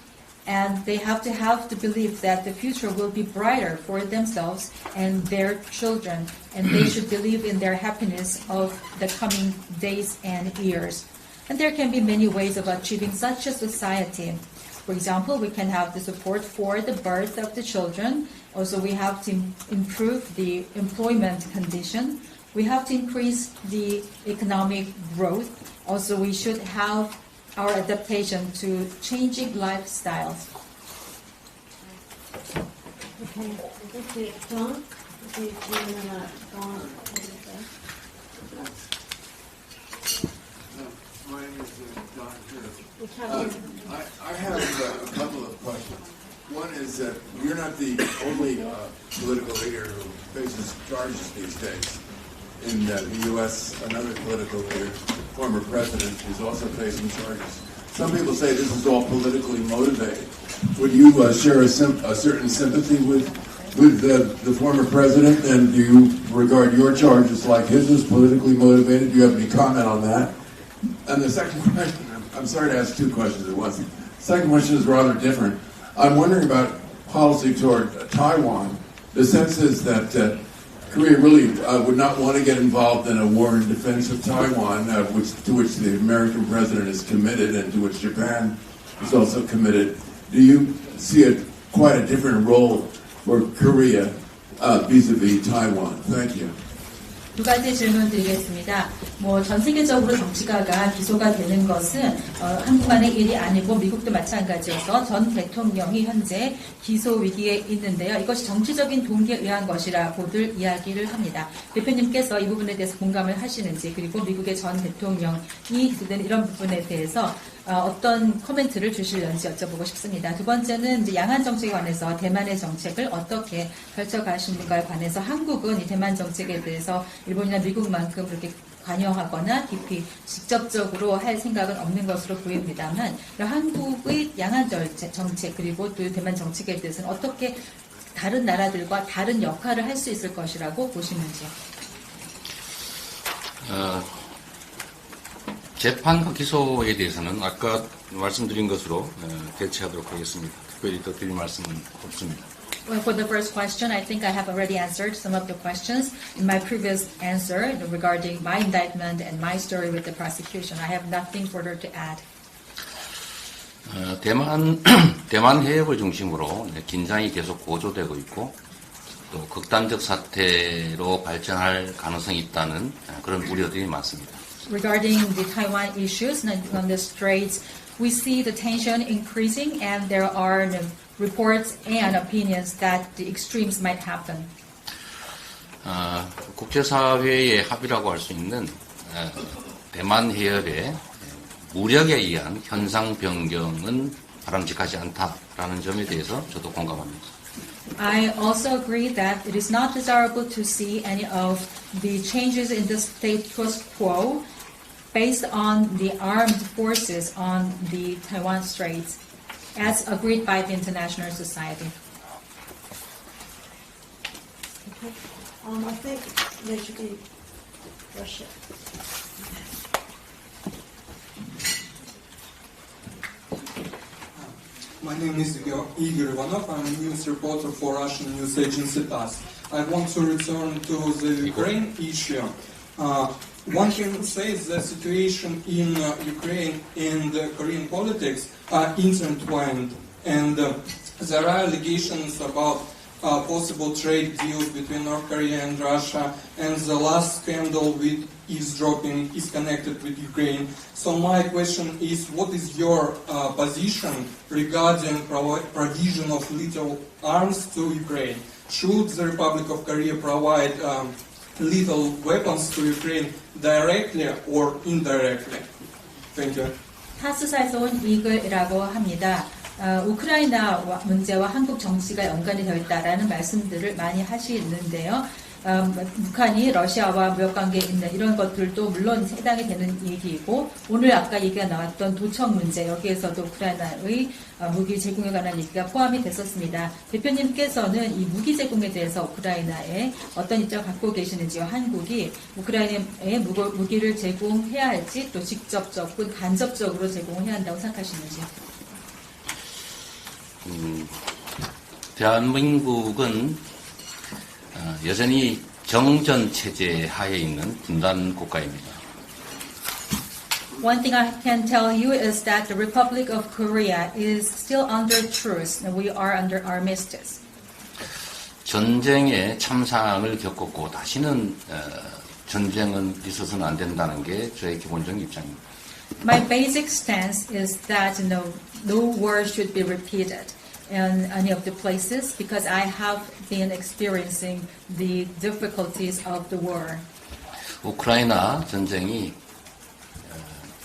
And they have to believe that the future will be brighter for themselves and their children. And they should believe in their happiness of the coming days and years. And there can be many ways of achieving such a society. For example, we can have the support for the birth of the children. Also, we have to improve the employment condition. We have to increase the economic growth. Also, we should have our adaptation to changing lifestyles. Okay, John, do you want to go on? My name is Don Hirsch. I have a couple of questions. One is that you're not the only political leader who faces charges these days. In the U.S., another political leader, former president, is also facing charges. Some people say this is all politically motivated. Would you share a certain sympathy with with the former president, and do you regard your charges like his as politically motivated? Do you have any comment on that? And the second question, I'm sorry to ask two questions at once. Second question is rather different. I'm wondering about policy toward Taiwan. The sense is that Korea really would not want to get involved in a war in defense of Taiwan, to which the American president is committed and to which Japan is also committed. Do you see quite a different role for Korea vis-a-vis Taiwan? Thank you. 두 가지 질문 드리겠습니다. 전 세계적으로 정치가가 기소가 되는 것은 한국만의 일이 아니고 미국도 마찬가지여서 전 대통령이 현재 기소 위기에 있는데요. 이것이 정치적인 동기에 의한 것이라고들 이야기를 합니다. 대표님께서 이 부분에 대해서 공감을 하시는지, 그리고 미국의 전 대통령이 기소되는 이런 부분에 대해서 어떤 코멘트를 주실는지 여쭤보고 싶습니다. 두 번째는 이제 양안 정책에 관해서 대만의 정책을 어떻게 펼쳐가시는가에 관해서 한국은 이 대만 정책에 대해서 일본이나 미국만큼 그렇게 관여하거나 깊이 직접적으로 할 생각은 없는 것으로 보입니다만, 한국의 양안 정책 그리고 또 대만 정책에 대해서는 어떻게 다른 나라들과 다른 역할을 할 수 있을 것이라고 보시는지요? 재판과 기소에 대해서는 아까 말씀드린 것으로 대체하도록 하겠습니다. 특별히 더 드릴 말씀은 없습니다. Well, for the first question, I think I have already answered some of the questions in my previous answer regarding my indictment and my story with the prosecution. I have nothing further to add. 대만 해협을 중심으로 긴장이 계속 고조되고 있고 또 극단적 사태로 발전할 가능성이 있다는 그런 우려들이 많습니다. Regarding the Taiwan issues on the straits, we see the tension increasing and there are reports and opinions that the extremes might happen. 국제사회의 합의라고 할 수 있는 대만 해협의 무력에 의한 현상 변경은 바람직하지 않다라는 점에 대해서 저도 공감합니다. I also agree that it is not desirable to see any of the changes in the status quo based on the armed forces on the Taiwan Straits, as agreed by the international society. Okay. I think there should be Russia. My name is Igor Ivanov. I'm a news reporter for Russian news agency TASS. I want to return to the Ukraine issue. One can say the situation in Ukraine and Korean politics are intertwined, and there are allegations about possible trade deals between North Korea and Russia, and the last scandal with eavesdropping is connected with Ukraine. So my question is, what is your position regarding provision of lethal arms to Ukraine? Should the Republic of Korea provide lethal weapons to Ukraine directly or indirectly? Thank you. 타스사에서 온 이글이라고 합니다. 우크라이나 문제와 한국 정치가 연관이 되어 있다라는 말씀들을 많이 하시는데요. 북한이 러시아와 무역관계에 있는 이런 것들도 물론 해당이 되는 얘기이고, 오늘 아까 얘기가 나왔던 도청 문제, 여기에서도 우크라이나의 무기 제공에 관한 얘기가 포함이 됐었습니다. 대표님께서는 이 무기 제공에 대해서 우크라이나에 어떤 입장을 갖고 계시는지요? 한국이 우크라이나에 무기를 제공해야 할지, 또 직접적 혹은 간접적으로 제공해야 한다고 생각하시는지요? 대한민국은 여전히 정전 체제 하에 있는 분단 국가입니다. One thing I can tell you is that the Republic of Korea is still under truce, and we are under armistice. 전쟁에 참상을 겪었고 다시는 전쟁은 있어서는 안 된다는 게 저의 기본적인 입장입니다. My basic stance is that no war should be repeated in any of the places because I have been experiencing the difficulties of the war. 우크라이나 전쟁이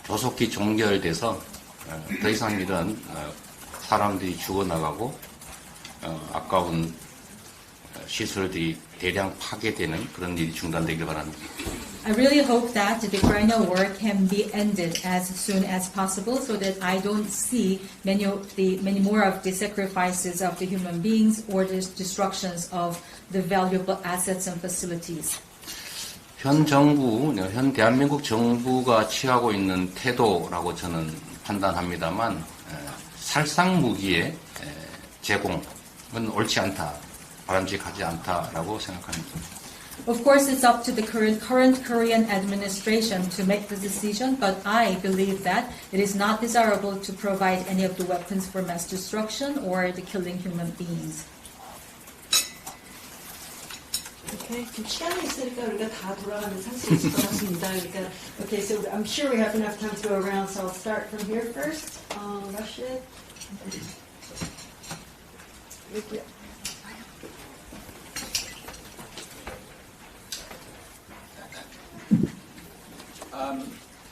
조속히 종결돼서 더 이상 이런 사람들이 죽어나가고 아까운 시설들이 대량 파괴되는 그런 일이 중단되길 바랍니다. I really hope that the Ukrainian war can be ended as soon as possible, so that I don't see many more of the sacrifices of the human beings or the destructions of the valuable assets and facilities. 현 대한민국 정부가 취하고 있는 태도라고 저는 판단합니다만 살상 무기의 제공은 옳지 않다, 바람직하지 않다라고 생각합니다. Of course, it's up to the current Korean administration to make the decision, but I believe that it is not desirable to provide any of the weapons for mass destruction or the killing human beings. Okay, 시간이 있으니까 우리가 다 돌아가면서 할 수 있을 것 같습니다. 그러니까, okay, so I'm sure we have enough time to go around, so I'll start from here first. Rashid.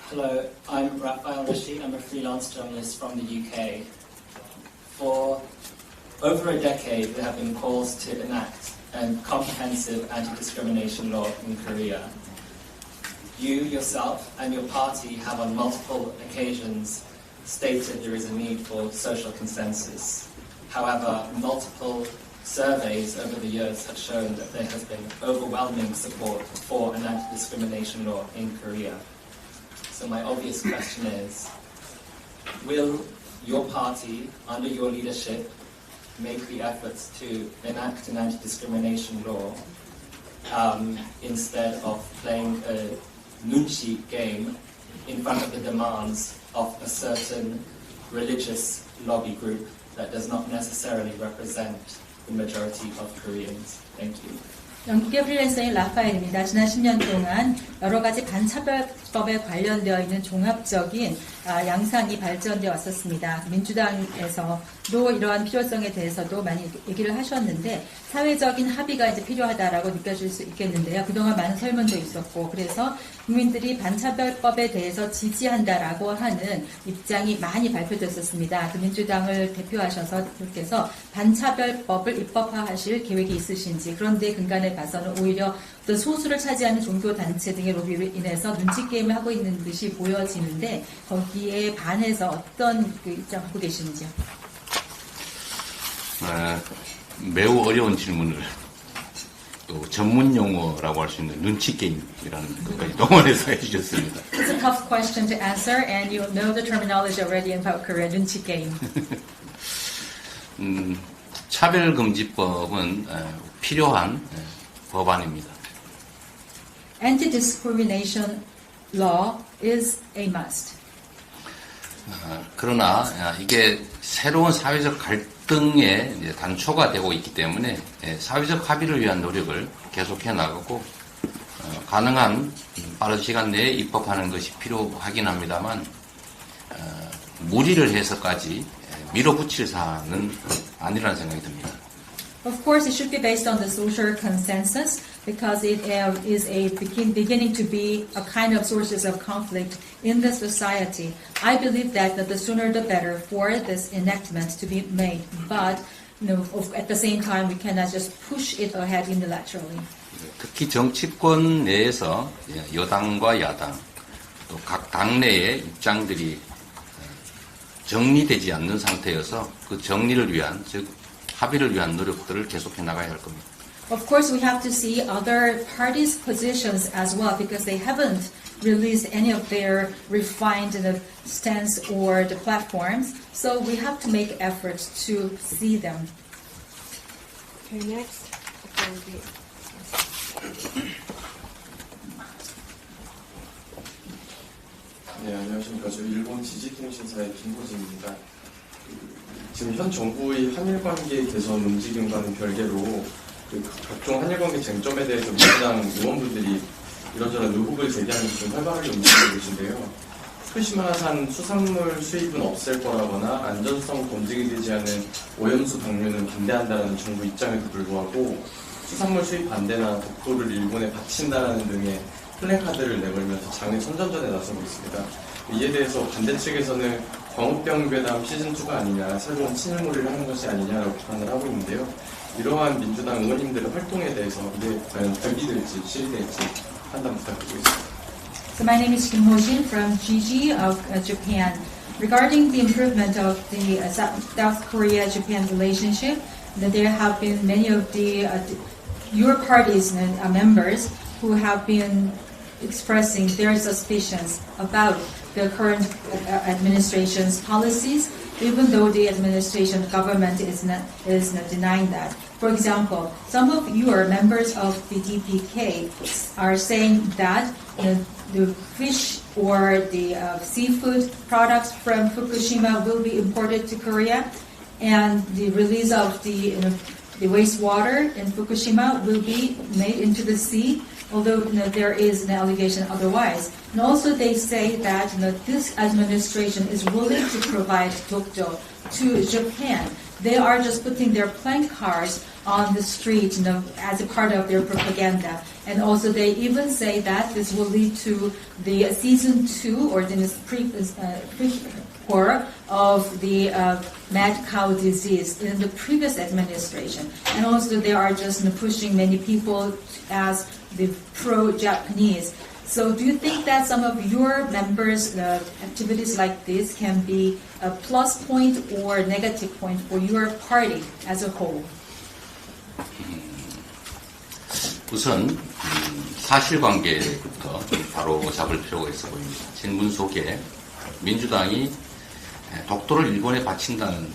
Hello, I'm Raphael Rashid. I'm a freelance journalist from the UK. For over a decade, there have been calls to enact a comprehensive anti-discrimination law in Korea. You, yourself, and your party have on multiple occasions stated there is a need for social consensus. However, multiple surveys over the years have shown that there has been overwhelming support for an anti-discrimination law in Korea. So my obvious question is, will your party, under your leadership, make the efforts to enact an anti-discrimination law instead of playing a nunchi game in front of the demands of a certain religious lobby group that does not necessarily represent the majority of Koreans? Thank you. 영국의 프리랜서인 라파엘입니다. 지난 10년 동안 여러 가지 반차별법에 관련되어 있는 종합적인 양상이 발전되어 왔었습니다. 민주당에서도 이러한 필요성에 대해서도 많이 얘기를 하셨는데 사회적인 합의가 이제 필요하다라고 느껴질 수 있겠는데요. 그동안 많은 설문도 있었고 그래서 국민들이 반차별법에 대해서 지지한다라고 하는 입장이 많이 발표됐었습니다. 그 민주당을 대표하셔서 대표께서 반차별법을 입법화하실 계획이 있으신지, 그런데 근간에 봐서는 오히려 어떤 소수를 차지하는 종교단체 등의 로비로 인해서 눈치게임을 하고 있는 듯이 보여지는데 거기에 반해서 어떤 그 입장 갖고 계시는지요? 매우 어려운 질문을 또 전문 용어라고 할 수 있는 눈치 게임이라는 것까지 동원해서 해주셨습니다. It's a tough question to answer, and you know the terminology already about Korea, 눈치 게임. 차별금지법은 필요한 법안입니다. Anti-discrimination law is a must. 그러나 이게 새로운 사회적 갈등의 이제 단초가 되고 있기 때문에 사회적 합의를 위한 노력을 계속해 나가고 가능한 빠른 시간 내에 입법하는 것이 필요하긴 합니다만 무리를 해서까지 밀어붙일 사안은 아니라는 생각이 듭니다. Of course, it should be based on the social consensus because it is beginning to be a kind of sources of conflict in the society. I believe that the sooner the better for this enactment to be made. But at the same time, we cannot just push it ahead unilaterally. 특히 정치권 내에서 여당과 야당 또 각 당내의 입장들이 정리되지 않는 상태여서 그 정리를 위한 즉 합의를 위한 노력들을 계속해 나가야 할 겁니다. Of course, we have to see other parties' positions as well because they haven't released any of their refined stance or the platforms. So we have to make efforts to see them. Okay, next. 네, 안녕하십니까. 저 일본 지지통신사의 김호진입니다. 지금 현 정부의 한일 관계 개선 움직임과는 별개로 각종 한일 관계 쟁점에 대해서 민주당 의원분들이 이런저런 의혹을 제기하면서 좀 활발하게 움직이고 계신데요. 후쿠시마산 수산물 수입은 없앨 거라거나 안전성 검증이 되지 않은 오염수 방류는 반대한다는 정부 입장에도 불구하고 수산물 수입 반대나 독도를 일본에 바친다는 등의 플래카드를 내걸면서 장외 선전전에 나서고 있습니다. 이에 대해서 반대 측에서는 광우병 괴담 시즌2가 아니냐, 새로운 친일몰이를 하는 것이 아니냐라고 비판을 하고 있는데요. 이러한 민주당 의원님들의 활동에 대해서 이게 과연 득이 될지 실이 될지 판단 부탁드리겠습니다. So my name is Kim Ho-shin from GG of Japan. Regarding the improvement of the South Korea-Japan relationship, that there have been many of the your party's members who have been expressing their suspicions about the current administration's policies, even though the administration government is not denying that. For example, some of your members of the DPK are saying that the fish or the seafood products from Fukushima will be imported to Korea, and the release of the wastewater in Fukushima will be made into the sea, although there is an allegation otherwise. And also they say that this administration is willing to provide dokdo to Japan. They are just putting their plank cars on the street as a part of their propaganda. And also they even say that this will lead to the season 2 or the pre-war of the mad cow disease in the previous administration. And also they are just pushing many people as the pro-Japanese. So do you think that some of your members' activities like this can be a plus point or negative point for your party as a whole? 우선 사실관계부터 바로 잡을 필요가 있어 보입니다. 질문 속에 민주당이 독도를 일본에 바친다는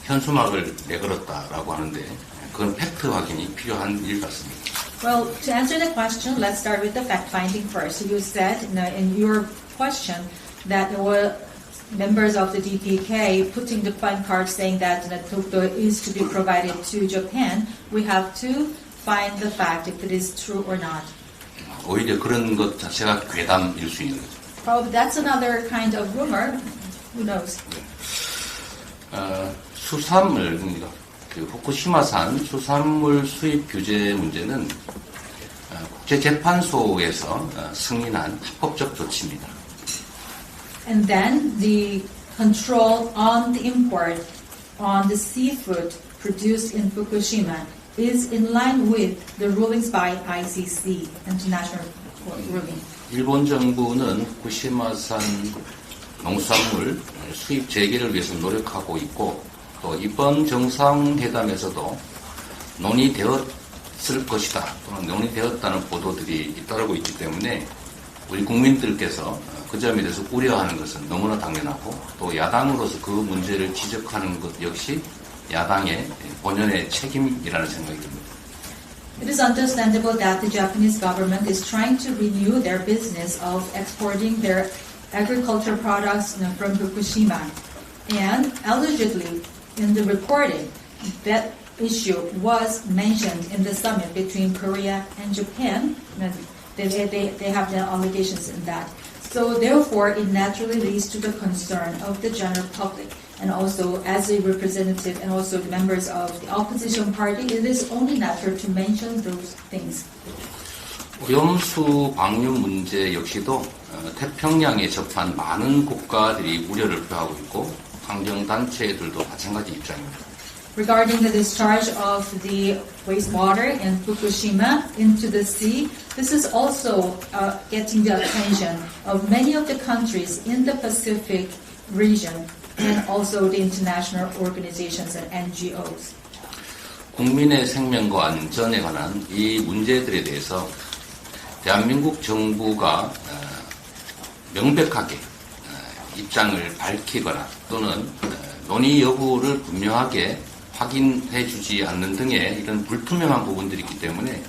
현수막을 내걸었다라고 하는데 그건 팩트 확인이 필요한 일 같습니다. Well, to answer the question, let's start with the fact-finding first. You said in your question that there were members of the DPK putting the plan card saying that Dokdo is to be provided to Japan. We have to find the fact if it is true or not. 오히려 그런 것 자체가 괴담일 수 있는 거죠. Probably that's another kind of rumor. Who knows? 수산물, 그 후쿠시마산 수산물 수입 규제 문제는 국제재판소에서 승인한 합법적 조치입니다. And then the control on the import on the seafood produced in Fukushima is in line with the rulings by ICC, International Court ruling. 일본 정부는 후쿠시마산 농수산물 수입 재개를 위해서 노력하고 있고 또 이번 정상회담에서도 논의되었을 것이다 또는 논의되었다는 보도들이 잇따르고 있기 때문에 우리 국민들께서 그 점에 대해서 우려하는 것은 너무나 당연하고 또 야당으로서 그 문제를 지적하는 것 역시 야당의 본연의 책임이라는 생각이 듭니다. It is understandable that the Japanese government is trying to renew their business of exporting their agricultural products from Fukushima. And allegedly, in the reporting, that issue was mentioned in the summit between Korea and Japan. They have the allegations in that. So therefore, it naturally leads to the concern of the general public. And also, as a representative and also the members of the opposition party, it is only natural to mention those things. 오염수 방류 문제 역시도 태평양에 접한 많은 국가들이 우려를 표하고 있고 환경단체들도 마찬가지 입장입니다. Regarding the discharge of the wastewater in Fukushima into the sea, this is also getting the attention of many of the countries in the Pacific region and also the international organizations and NGOs. 국민의 생명과 안전에 관한 이 문제들에 대해서 대한민국 정부가 명백하게 입장을 밝히거나 또는 논의 여부를 분명하게 확인해 주지 않는 등의 이런 불투명한 부분들이 있기 때문에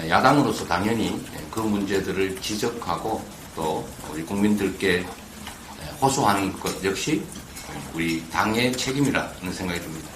야당으로서 당연히 그 문제들을 지적하고 또 우리 국민들께 호소하는 것 역시 우리 당의 책임이라는 생각이 듭니다.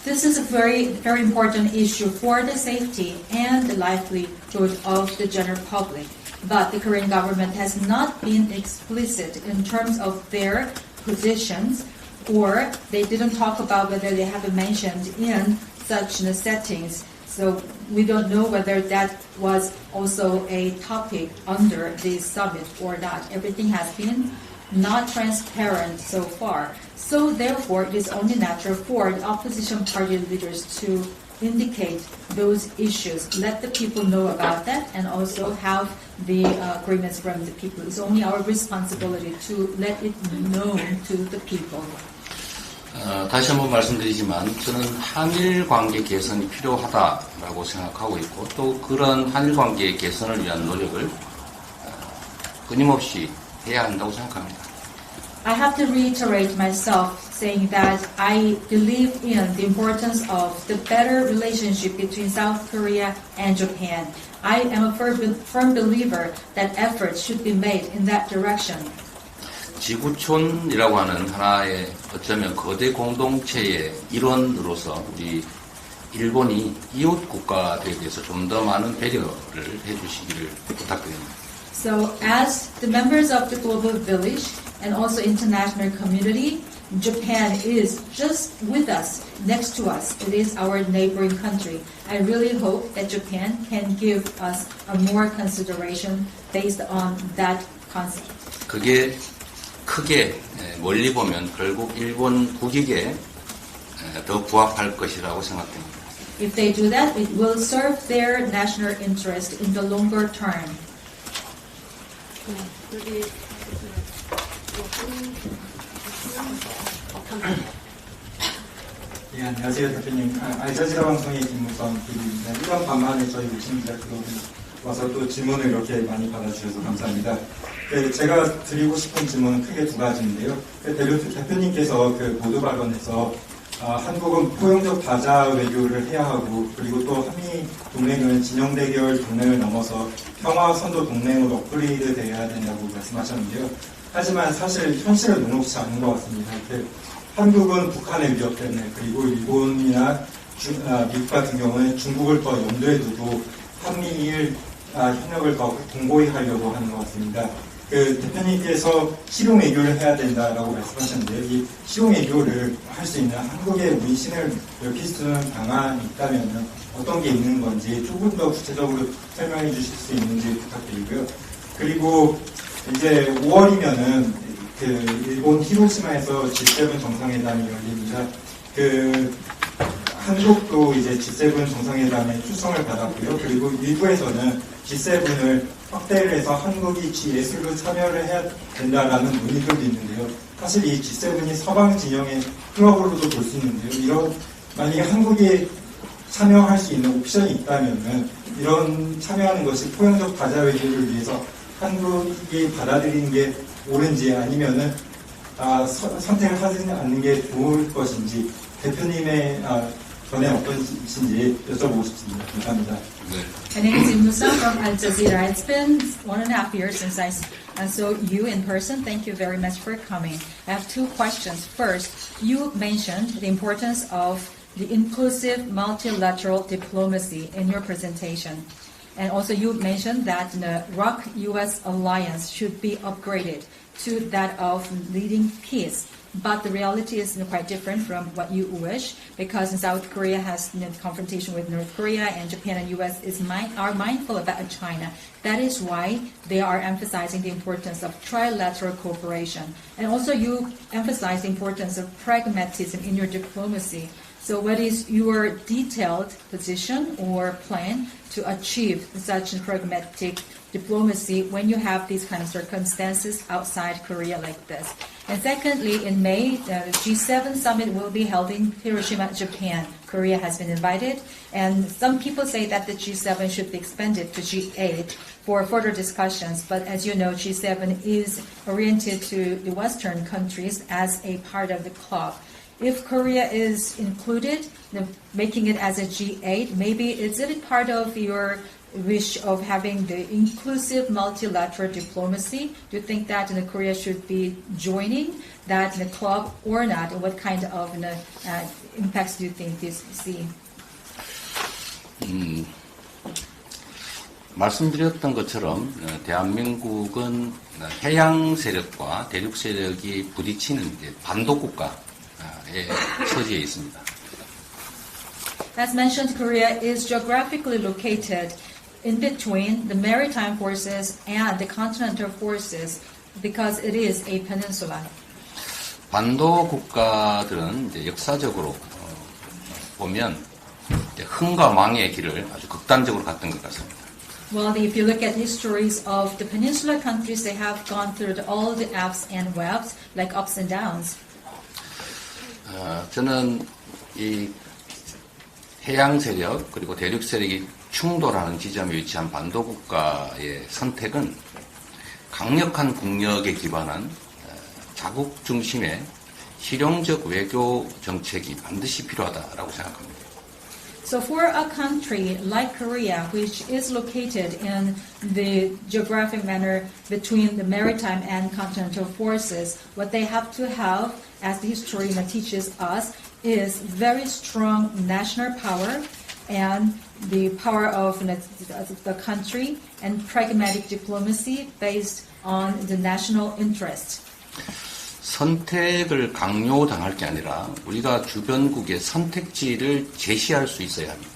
This is a very, very important issue for the safety and the livelihood of the general public. But the Korean government has not been explicit in terms of their positions, or they didn't talk about whether they have been mentioned in such settings. So we don't know whether that was also a topic under the summit or not. Everything has been not transparent so far. So therefore, it is only natural for the opposition party leaders to indicate those issues, let the people know about that, and also have the agreements from the people. It's only our responsibility to let it known to the people. 다시 한번 말씀드리지만 저는 한일 관계 개선이 필요하다라고 생각하고 있고 또 그런 한일 관계 개선을 위한 노력을 끊임없이 해야 한다고 생각합니다. I have to reiterate myself saying that I believe in the importance of the better relationship between South Korea and Japan. I am a firm believer that efforts should be made in that direction. 지구촌이라고 하는 하나의 어쩌면 거대 공동체의 일원으로서 우리 일본이 이웃 국가들에 대해서 좀 더 많은 배려를 해주시기를 부탁드립니다. So as the members of the global village and also international community, Japan is just with us, next to us. It is our neighboring country. I really hope that Japan can give us a more consideration based on that concept. 그게 크게 멀리 보면 결국 일본 국익에 더 부합할 것이라고 생각됩니다. If they do that, it will serve their national interest in the longer term. 예, 안녕하세요, 대표님. 알자지라 방송의 김무성 PD입니다. 이번 밤만에 저희 외신기자클럽에 와서 또 질문을 이렇게 많이 받아주셔서 감사합니다. 제가 드리고 싶은 질문은 크게 두 가지인데요. 대표님께서 그 보도 발언에서 한국은 포용적 다자 외교를 해야 하고 그리고 또 한미 동맹은 진영 대결 동맹을 넘어서 평화 선도 동맹으로 업그레이드 돼야 된다고 말씀하셨는데요. 하지만 사실 현실을 녹록지 않은 것 같습니다. 한국은 북한의 위협 때문에 그리고 일본이나 미국 같은 경우는 중국을 더 염두에 두고 한미일 협력을 더 공고히 하려고 하는 것 같습니다. 대표님께서 실용 외교를 해야 된다라고 말씀하셨는데요. 이 실용 외교를 할 수 있는 한국의 문신을 넓힐 수 있는 방안이 있다면 어떤 게 있는 건지 조금 더 구체적으로 설명해 주실 수 있는지 부탁드리고요. 그리고 이제 5월이면은 일본 히로시마에서 G7 정상회담이 열립니다. 한국도 이제 G7 정상회담에 초청을 받았고요. 그리고 일부에서는 G7을 확대를 해서 한국이 G8로 참여를 해야 된다라는 논의들도 있는데요. 사실 이 G7이 서방 진영의 클럽으로도 볼 수 있는데요. 만약에 한국이 참여할 수 있는 옵션이 있다면은 이런 참여하는 것이 포용적 다자 외교를 위해서 한국이 받아들이는 게 옳은지 아니면은 선택을 하지 않는 게 좋을 것인지 대표님의 전에 어떠신지 여쭤보고 싶습니다. 감사합니다. My name is Musa from Al Jazeera. It's been 1.5 years since I saw you in person. Thank you very much for coming. I have two questions. First, you mentioned the importance of the inclusive multilateral diplomacy in your presentation. And also you mentioned that the ROC-US alliance should be upgraded to that of leading peace. But the reality is quite different from what you wish, because South Korea has confrontation with North Korea, and Japan and U.S. are mindful about China. That is why they are emphasizing the importance of trilateral cooperation. And also you emphasize the importance of pragmatism in your diplomacy. So what is your detailed position or plan to achieve such pragmatic diplomacy when you have these kind of circumstances outside Korea like this? And secondly, in May, the G7 summit will be held in Hiroshima, Japan. Korea has been invited, and some people say that the G7 should be expanded to G8 for further discussions. But as you know, G7 is oriented to the Western countries as a part of the club. If Korea is included, making it as a G8, maybe is it part of your wish of having the inclusive multilateral diplomacy? Do you think that Korea should be joining that club or not? And what kind of impacts do you think this see? 말씀드렸던 것처럼 대한민국은 해양 세력과 대륙 세력이 부딪히는 반도 국가에 처지해 있습니다. As mentioned, Korea is geographically located in between the maritime forces and the continental forces because it is a peninsula. 반도 국가들은 이제 역사적으로 보면 이제 흥과 망의 길을 아주 극단적으로 갔던 것 같습니다. Well, if you look at histories of the peninsular countries, they have gone through all the ups and downs, like ups and downs. 저는 이 해양 세력 그리고 대륙 세력이 충돌하는 지점에 위치한 반도 국가의 선택은 강력한 국력에 기반한 자국 중심의 실용적 외교 정책이 반드시 필요하다라고 생각합니다. So for a country like Korea, which is located in the geographic manner between the maritime and continental forces, what they have to have, as the history teaches us, is very strong national power and the power of the country and pragmatic diplomacy based on the national interest. 선택을 강요당할 게 아니라 우리가 주변국의 선택지를 제시할 수 있어야 합니다.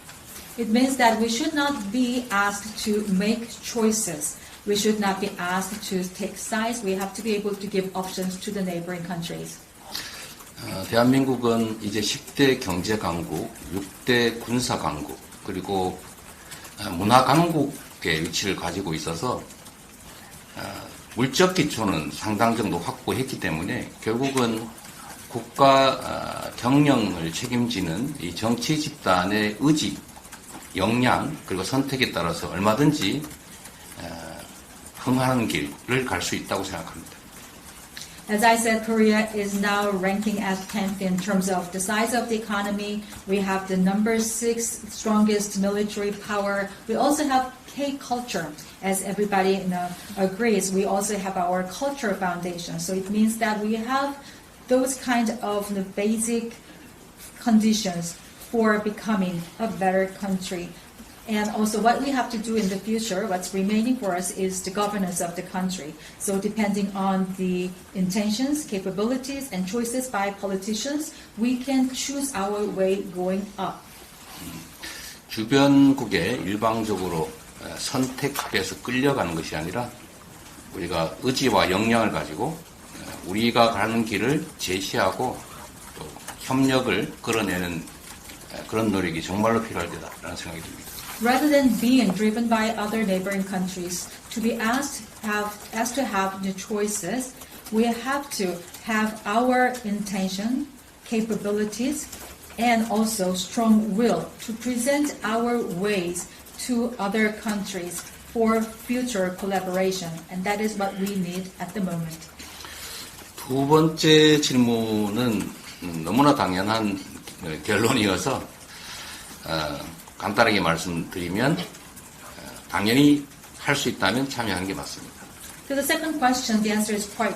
It means that we should not be asked to make choices. We should not be asked to take sides. We have to be able to give options to the neighboring countries. 대한민국은 이제 10대 경제 강국, 6대 군사 강국, 그리고 문화 강국의 위치를 가지고 있어서 물적 기초는 상당 정도 확보했기 때문에 결국은 국가 경영을 책임지는 이 정치 집단의 의지, 역량 그리고 선택에 따라서 얼마든지 흥하는 길을 갈 수 있다고 생각합니다. As I said, Korea is now ranking as 10th in terms of the size of the economy. We have the number 6 strongest military power. We also have K-culture. As everybody agrees, we also have our culture foundation. So it means that we have those kind of basic conditions for becoming a better country. And also what we have to do in the future, what's remaining for us is the governance of the country. So depending on the intentions, capabilities, and choices by politicians, we can choose our way going up. 주변국에 일방적으로 선택해서 끌려가는 것이 아니라 우리가 의지와 역량을 가지고 우리가 가는 길을 제시하고 또 협력을 끌어내는 그런 노력이 정말로 필요할 때다라는 생각이 듭니다. Rather than being driven by other neighboring countries, to be asked to have the choices, we have to have our intention, capabilities, and also strong will to present our ways to other countries for future collaboration, and that is what we need at the moment. 두 번째 질문은 너무나 당연한 결론이어서 간단하게 말씀드리면 당연히 할 수 있다면 참여하는 게 맞습니다. To the second question, the answer is quite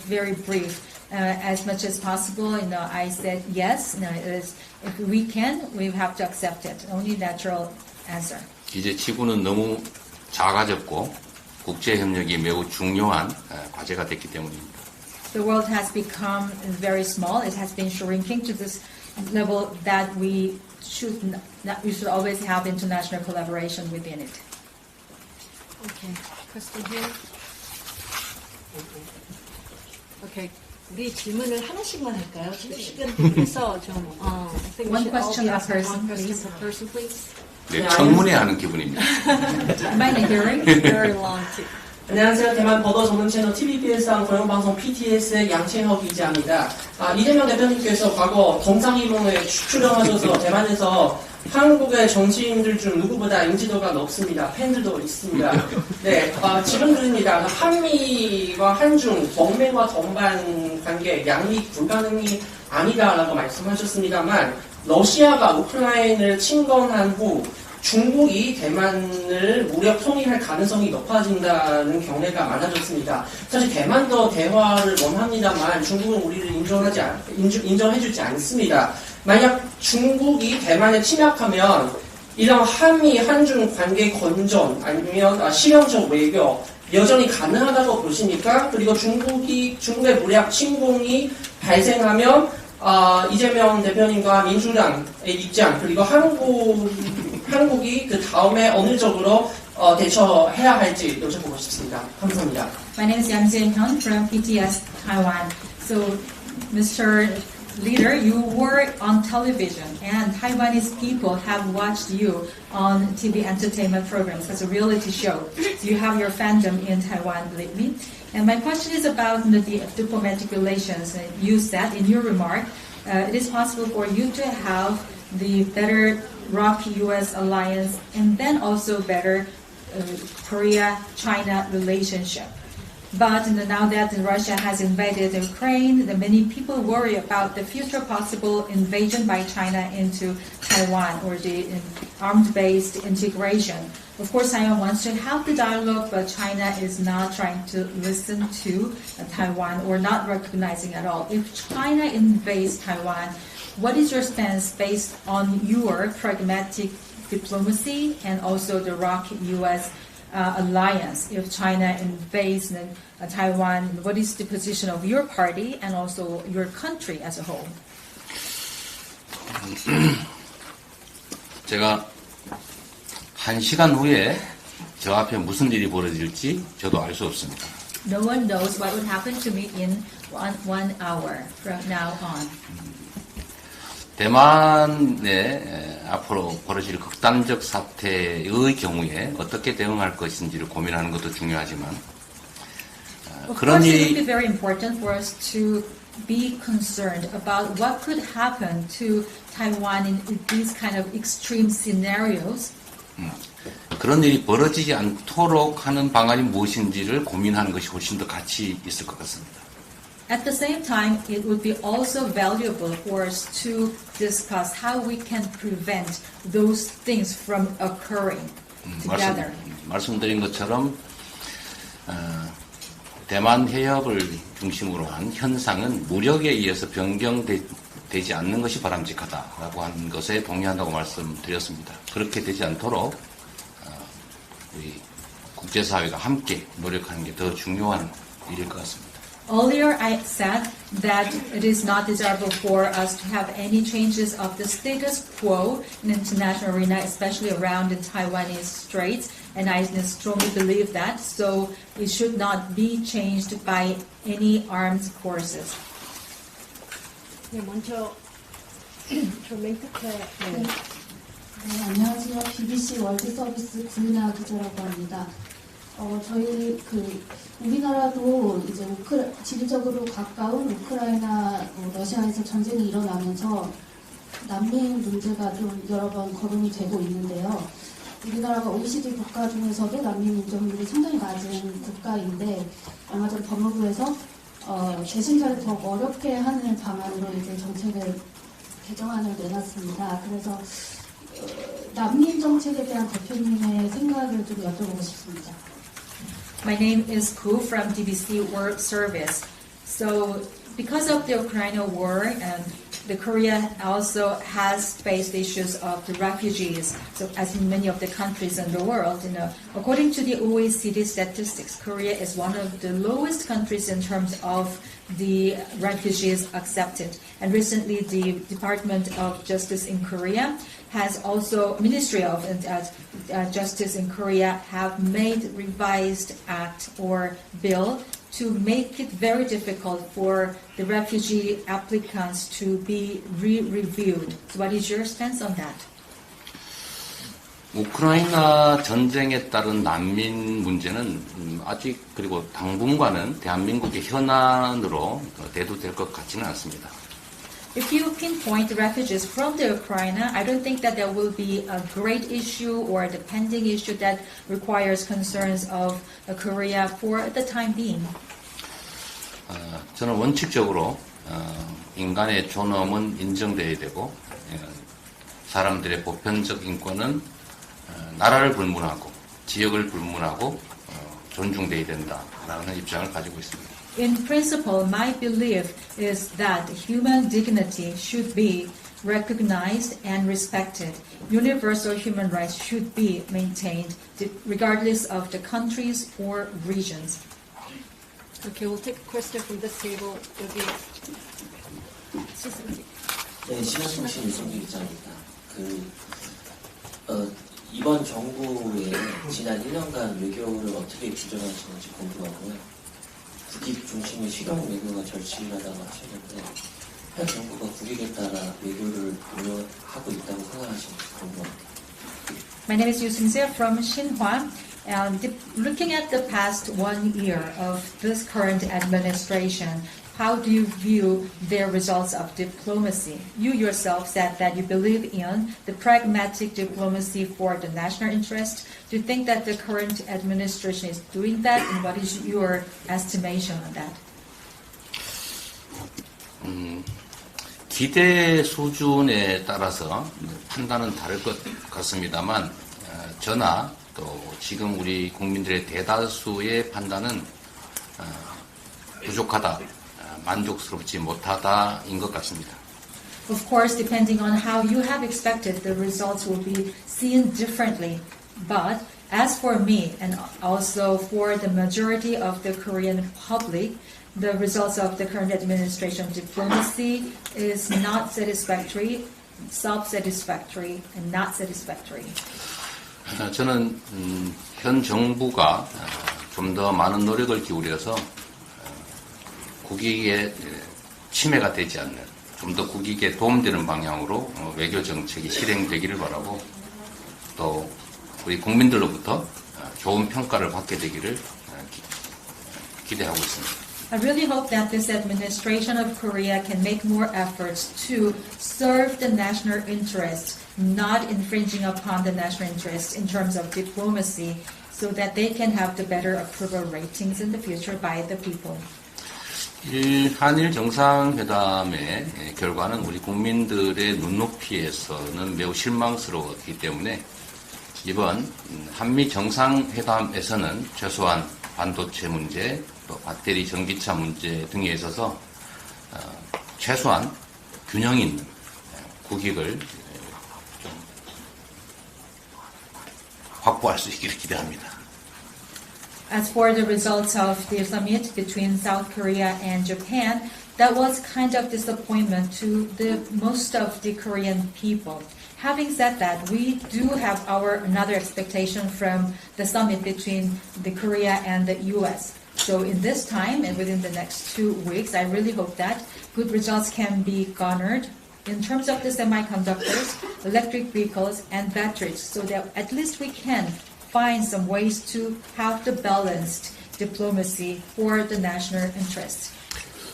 very brief. As much as possible, I said yes. If we can, we have to accept it. Only natural answer. 이제 지구는 너무 작아졌고 국제 협력이 매우 중요한 과제가 됐기 때문입니다. The world has become very small. It has been shrinking to this level that we should always have international collaboration within it. Okay, question here. Okay, 우리 질문을 하나씩만 할까요? 지금 시간 부족해서 좀. I think we One should all question be per asking person, one question please. per person, please. 네, 청문회 하는 기분입니다. Am I hearing? Very long. 안녕하세요. 대만 버더 전문 채널 TVBS랑 공영방송 PTS의 양채혁 기자입니다. 이재명 대표님께서 과거 동상이몽에 출연하셔서 대만에서 한국의 정치인들 중 누구보다 인지도가 높습니다. 팬들도 있습니다. 네, 질문 드립니다. 한미와 한중 동맹과 동반 관계 양립 불가능이 아니다라고 말씀하셨습니다만 러시아가 우크라이나를 침공한 후 중국이 대만을 무력 통일할 가능성이 높아진다는 경례가 많아졌습니다. 사실 대만도 대화를 원합니다만 중국은 우리를 인정해주지 않습니다. 만약 중국이 대만에 침략하면 이런 한미 한중 관계 건전 아니면 실용적 외교 여전히 가능하다고 보십니까? 그리고 중국의 무력 침공이 발생하면 이재명 대표님과 민주당의 입장 그리고 한국이 그 다음에 어느 쪽으로 대처해야 할지 여쭤보고 싶습니다. 감사합니다. My name is Yang Jae-hyun from PTS Taiwan. So, Mr. Leader, you were on television, and Taiwanese people have watched you on TV entertainment programs as a reality show. So you have your fandom in Taiwan, believe me. And my question is about the diplomatic relations. You said in your remark, it is possible for you to have the better ROK-US alliance and then also better Korea-China relationship. But now that Russia has invaded Ukraine, many people worry about the future possible invasion by China into Taiwan or the armed-based integration. Of course, Taiwan wants to have the dialogue, but China is not trying to listen to Taiwan or not recognizing at all. If China invades Taiwan, what is your stance based on your pragmatic diplomacy and also the ROK-US alliance? If China invades Taiwan, what is the position of your party and also your country as a whole? 제가 1시간 후에 저 앞에 무슨 일이 벌어질지 저도 알 수 없습니다. No one knows what would happen to me in one hour from now on. 대만에 앞으로 벌어질 극단적 사태의 경우에 어떻게 대응할 것인지를 고민하는 것도 중요하지만 그런 Of course, it would 일이 be very important for us to be concerned about what could happen to Taiwan in these kind of extreme scenarios. 그런 일이 벌어지지 않도록 하는 방안이 무엇인지를 고민하는 것이 훨씬 더 가치 있을 것 같습니다. At the same time, it would be also valuable for us to discuss how we can prevent those things from occurring together. 말씀드린 것처럼 대만 해협을 중심으로 한 현상은 무력에 의해서 변경되지 않는 것이 바람직하다라고 하는 것에 동의한다고 말씀드렸습니다. 그렇게 되지 않도록 우리 국제사회가 함께 노력하는 게 더 중요한 일일 것 같습니다. Earlier, I said that it is not desirable for us to have any changes of the status quo in international arena, especially around the Taiwanese Straits, and I strongly believe that. So it should not be changed by any armed forces. 네, 먼저 저 맨 끝에 네, 안녕하세요. BBC 월드 서비스 구윤아 기자라고 합니다. 저희 우리나라도 이제 지리적으로 가까운 우크라이나, 러시아에서 전쟁이 일어나면서 난민 문제가 좀 여러 번 거론이 되고 있는데요. 우리나라가 OECD 국가 중에서도 난민 인정률이 상당히 낮은 국가인데 얼마 전 법무부에서 재심사를 더 어렵게 하는 방안으로 이제 정책을 개정안을 내놨습니다. 그래서 난민 정책에 대한 대표님의 생각을 좀 여쭤보고 싶습니다. My name is Ku from DBC World Service. So, because of the Ukraine war, and the Korea also has faced issues of the refugees. So, as in many of the countries in the world, according to the OECD statistics, Korea is one of the lowest countries in terms of the refugees accepted. And recently, the Department of Justice in Korea has also, Ministry of Justice in Korea have made revised act or bill to make it very difficult for the refugee applicants to be re-reviewed. So what is your stance on that? 우크라이나 전쟁에 따른 난민 문제는 아직 그리고 당분간은 대한민국의 현안으로 대두될 것 같지는 않습니다. If you pinpoint the refugees from the Ukraine, I don't think that there will be a great issue or a pending issue that requires concerns of Korea for the time being. 저는 원칙적으로 인간의 존엄은 인정돼야 되고 사람들의 보편적 인권은 나라를 불문하고 지역을 불문하고 존중돼야 된다라는 입장을 가지고 있습니다. In principle, my belief is that human dignity should be recognized and respected. Universal human rights should be maintained regardless of the countries or regions. Okay, we'll take a question from this table. 여기 네, 신하승신 유성기 기자입니다. 이번 정부의 지난 1년간 외교를 어떻게 규정하시는지 궁금하고요. 국익 중심의 실용 외교가 절실하다고 하셨는데 현 정부가 국익에 따라 외교를 운영하고 있다고 생각하시는지 궁금합니다. My name is Yu Sung-se from Xinhua. And looking at the past 1 year of this current administration, how do you view their results of diplomacy? You yourself said that you believe in the pragmatic diplomacy for the national interest. Do you think that the current administration is doing that? And what is your estimation on that? 기대 수준에 따라서 판단은 다를 것 같습니다만 저나 또 지금 우리 국민들의 대다수의 판단은 부족하다, 만족스럽지 못하다인 것 같습니다. Of course, depending on how you have expected, the results will be seen differently. But as for me, and also for the majority of the Korean public, the results of the current administration diplomacy is not satisfactory, self-satisfactory, and not satisfactory. 저는 현 정부가 좀 더 많은 노력을 기울여서 국익에 침해가 되지 않는, 좀 더 국익에 도움되는 방향으로 외교 정책이 실행되기를 바라고 또 우리 국민들로부터 좋은 평가를 받게 되기를 기대하고 있습니다. I really hope that this administration of Korea can make more efforts to serve the national interest, not infringing upon the national interest in terms of diplomacy, so that they can have the better approval ratings in the future by the people. 한일 정상회담의 결과는 우리 국민들의 눈높이에서는 매우 실망스러웠기 때문에 이번 한미 정상회담에서는 최소한 반도체 문제, 또 배터리 전기차 문제 등에 있어서 최소한 균형 있는 국익을 좀 확보할 수 있기를 기대합니다. As for the results of the summit between South Korea and Japan, that was kind of disappointment to the most of the Korean people. Having said that, we do have another expectation from the summit between the Korea and the U.S. So in this time and within the next 2 weeks, I really hope that good results can be garnered in terms of the semiconductors, electric vehicles, and batteries, so that at least we can find some ways to have the balanced diplomacy for the national interest.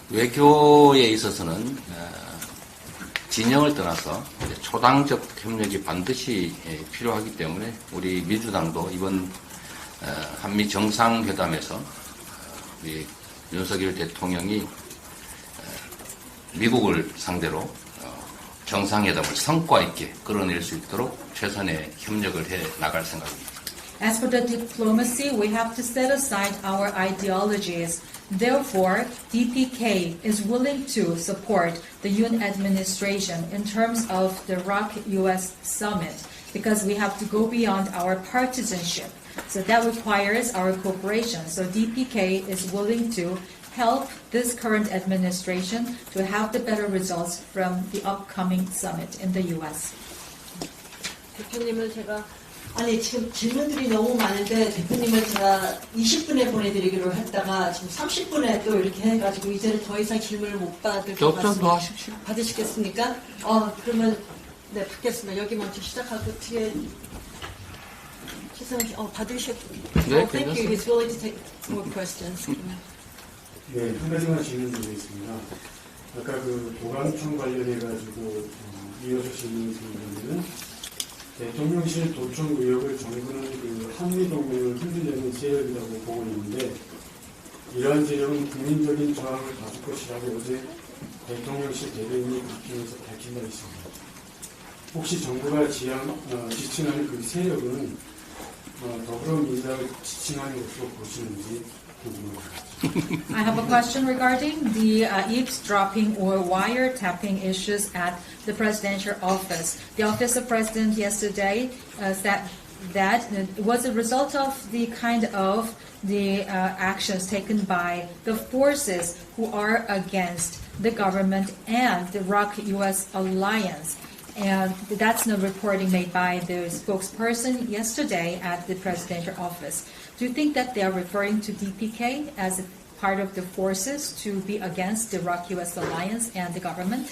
외교에 있어서는 진영을 떠나서 초당적 협력이 반드시 필요하기 때문에 우리 민주당도 이번 한미 정상회담에서 우리 윤석열 대통령이 미국을 상대로 정상회담을 성과 있게 끌어낼 수 있도록 최선의 협력을 해 나갈 생각입니다. As for the diplomacy, we have to set aside our ideologies. Therefore, DPK is willing to support the Yoon administration in terms of the ROK-US summit because we have to go beyond our partisanship. So that requires our cooperation. So DPK is willing to help this current administration to have the better results from the upcoming summit in the US. 대표님을 지금 질문들이 너무 많은데 대표님을 제가 20분에 보내드리기로 했다가 지금 30분에 또 이렇게 해가지고 이제는 더 이상 질문을 못 받을 것 같습니다. 받으시겠습니까? 그러면 네 받겠습니다. 여기 먼저 시작하고 뒤에 최승훈 씨 받으셨고 thank you. He's willing to take more questions. 네, 한 가지만 질문드리겠습니다. 아까 그 도감청 관련해가지고 이어서 질문을 드리면은 대통령실 도청 의혹을 정부는 그 한미동맹을 흔들려는 세력이라고 보고 있는데 이러한 세력은 국민적인 저항을 가질 것이라고 어제 대통령실 대변인이 브리핑에서 밝힌 바 있습니다. 혹시 정부가 지칭하는 그 세력은 더불어민주당을 지칭하는 것으로 보시는지 궁금합니다. I have a question regarding the eavesdropping or wiretapping issues at the presidential office. The office of president yesterday said that it was a result of the kind of the actions taken by the forces who are against the government and the ROK-US alliance. And that's the reporting made by the spokesperson yesterday at the presidential office. Do you think that they are referring to DPK as a part of the forces to be against the Iraq-US alliance and the government?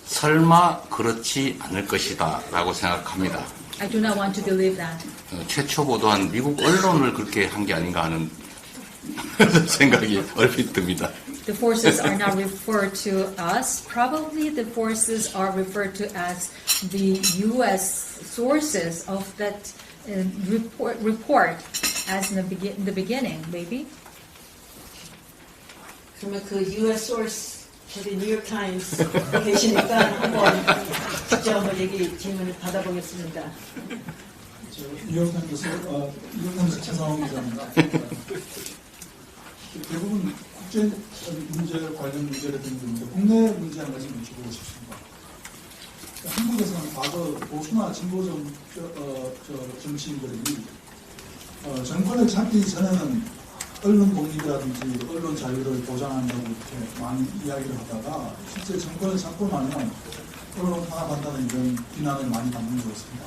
설마 그렇지 않을 것이다 라고 생각합니다. I do not want to believe that. 최초 보도한 미국 언론을 그렇게 한 게 아닌가 하는 생각이 얼핏 듭니다. The forces are not referred to us. Probably the forces are referred to as the U.S. sources of that report as in the beginning, maybe. 그러면 그 U.S. source 저기 뉴욕 타임스 계시니까 한번 직접 한번 질문을 받아보겠습니다. 뉴욕 타임스 최상원 기자입니다. 대부분 국제 문제 관련 문제를 듣는데 국내 문제 한 가지 여쭤보고 싶습니다. 한국에서는 과거 보수나 진보 정치인들이 정권을 잡기 전에는 언론 독립이라든지 언론 자유를 보장한다고 이렇게 많이 이야기를 하다가 실제 정권을 잡고 나면 언론 탄압한다는 이런 비난을 많이 받는 것 같습니다.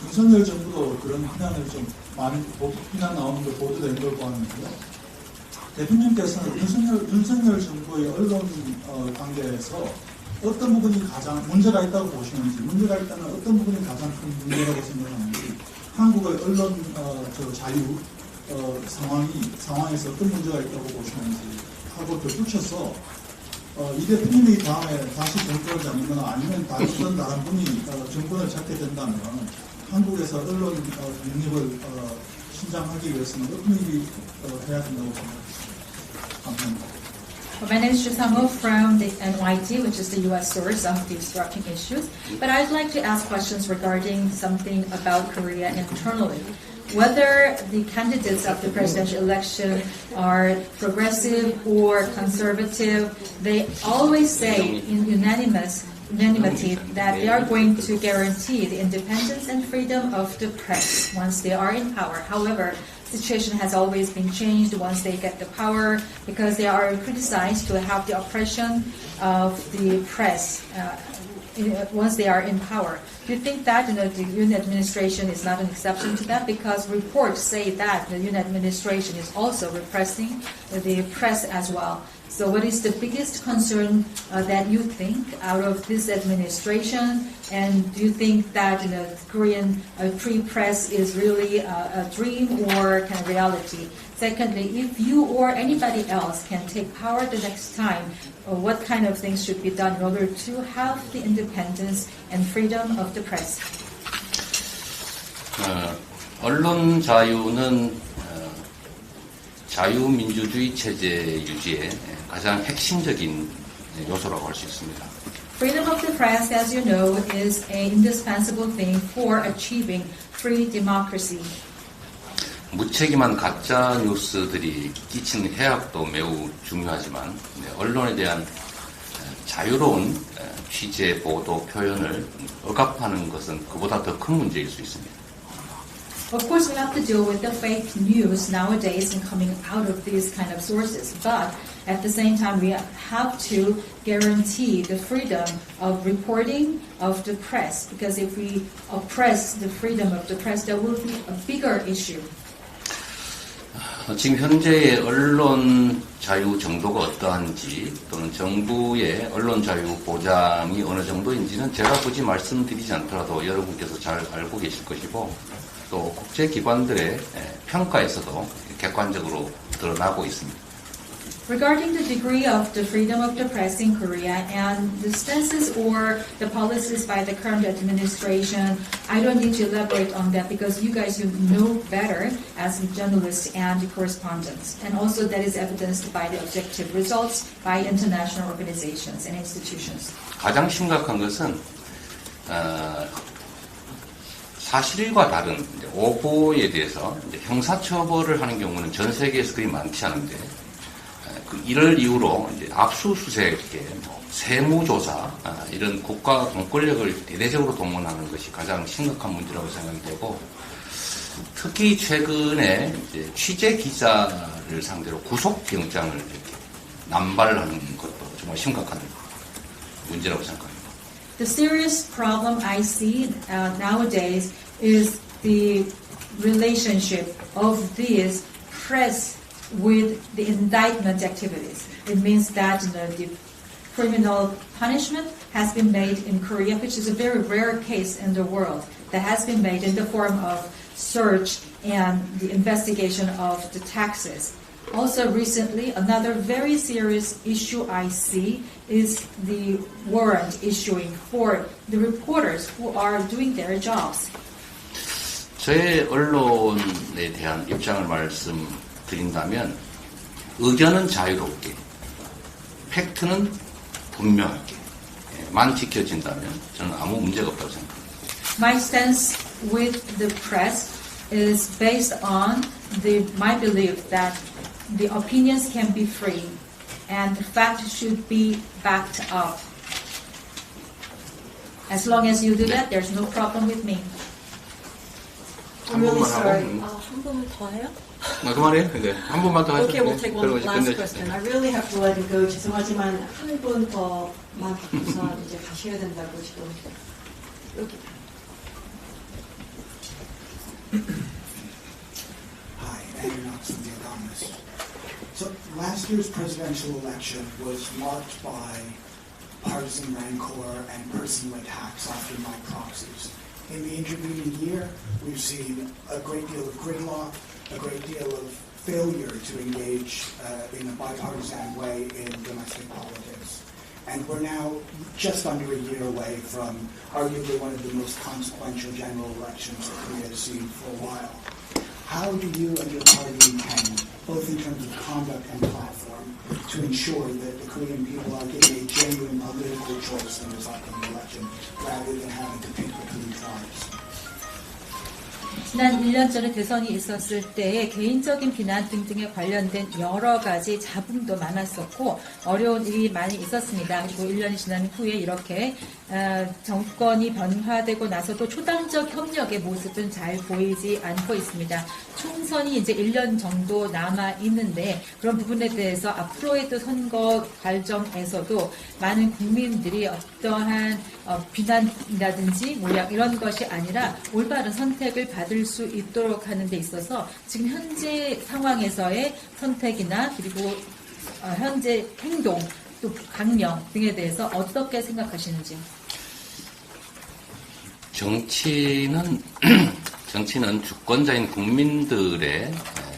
윤석열 정부도 그런 비난을 좀 많이 비난 나오는 걸 보도된 걸 보았는데요. 대통령께서는 윤석열 정부의 언론 관계에서 어떤 부분이 가장 문제가 있다고 보시는지, 문제가 있다면 어떤 부분이 가장 큰 문제라고 생각하는지, 한국의 언론 자유 상황에서 어떤 문제가 있다고 보시는지 하고 덧붙여서 이 대통령이 다음에 다시 정권을 잡거나 아니면 다른 다른 분이 정권을 잡게 된다면 한국에서 언론 독립을 신장하기 위해서는 어떤 일이 해야 된다고 생각합니다. Well, my name is Chisango from the NYT, which is the U.S. source of the obstructing issues. But I'd like to ask questions regarding something about Korea internally. Whether the candidates of the presidential election are progressive or conservative, they always say in unanimity that they are going to guarantee the independence and freedom of the press once they are in power. However, the situation has always been changed once they get the power because they are criticized to have the oppression of the press once they are in power. Do you think that the Yoon administration is not an exception to that? Because reports say that the Yoon administration is also repressing the press as well. So what is the biggest concern that you think out of this administration? And do you think that Korean free press is really a dream or kind of reality? Secondly, if you or anybody else can take power the next time, what kind of things should be done in order to have the independence and freedom of the press? 언론 자유는 자유민주주의 체제 유지에 가장 핵심적인 요소라고 할 수 있습니다. Freedom of the press, as you know, is an indispensable thing for achieving free democracy. 무책임한 가짜 뉴스들이 끼치는 해악도 매우 중요하지만 언론에 대한 자유로운 취재, 보도, 표현을 억압하는 것은 그보다 더 큰 문제일 수 있습니다. Of course, we have to deal with the fake news nowadays and coming out of these kind of sources. But at the same time, we have to guarantee the freedom of reporting of the press. Because if we oppress the freedom of the press, there will be a bigger issue. 지금 현재의 언론 자유 정도가 어떠한지 또는 정부의 언론 자유 보장이 어느 정도인지는 제가 굳이 말씀드리지 않더라도 여러분께서 잘 알고 계실 것이고 또 국제기관들의 평가에서도 객관적으로 드러나고 있습니다. Regarding the degree of the freedom of the press in Korea and the stances or the policies by the current administration, I don't need to elaborate on that because you guys know better as journalists and correspondents. And also that is evidenced by the objective results by international organizations and institutions. 가장 심각한 것은 사실과 다른 오보에 대해서 형사처벌을 하는 경우는 전 세계에서 그리 많지 않은데 이를 이유로 압수수색, 세무조사 이런 국가 권력을 대대적으로 동원하는 것이 가장 심각한 문제라고 생각이 되고 특히 최근에 취재 기자를 상대로 구속영장을 이렇게 남발하는 것도 정말 심각한 문제라고 생각합니다. The serious problem I see nowadays is the relationship of these press with the indictment activities. It means that the criminal punishment has been made in Korea, which is a very rare case in the world, that has been made in the form of search and the investigation of the taxes. Also recently, another very serious issue I see is the warrant issuing for the reporters who are doing their jobs. 저의 언론에 대한 입장을 말씀드린다면 의견은 자유롭게, 팩트는 분명하게만 지켜진다면 저는 아무 문제가 없다고 생각합니다. My stance with the press is based on my belief that the opinions can be free and the fact should be backed up. As long as you do that, there's no problem with me. I'm really sorry. 한 번만 더 해요? 그만해요? 네. 한 번만 더 하죠. Okay, we'll take one last question. I really have to let you go. 죄송하지만 한 분 더만 받고서 이제 가셔야 된다고 지금 여기. Hi, Andrew Knox from The Economist. So last year's presidential election was marked by partisan rancor and personal attacks, often by proxies. In the intervening year, we've seen a great deal of gridlock, a great deal of failure to engage in a bipartisan way in domestic politics. And we're now just under a year away from arguably one of the most consequential general elections that Korea has seen for a while. How do you and your party intend, both in terms of conduct and platform, to ensure that the Korean people are given a genuine political choice in this upcoming election, rather than having to pick between tribes? 지난 1년 전에 대선이 있었을 때 개인적인 비난 등등에 관련된 여러 가지 잡음도 많았었고 어려운 일이 많이 있었습니다. 그리고 1년이 지난 후에 이렇게 정권이 변화되고 나서도 초당적 협력의 모습은 잘 보이지 않고 있습니다. 총선이 이제 1년 정도 남아 있는데 그런 부분에 대해서 앞으로의 또 선거 과정에서도 많은 국민들이 어떠한 비난이라든지 모양 이런 것이 아니라 올바른 선택을 받을 수 있도록 하는 데 있어서 지금 현재 상황에서의 선택이나 그리고 현재 행동 또 강령 등에 대해서 어떻게 생각하시는지요? 정치는 주권자인 국민들의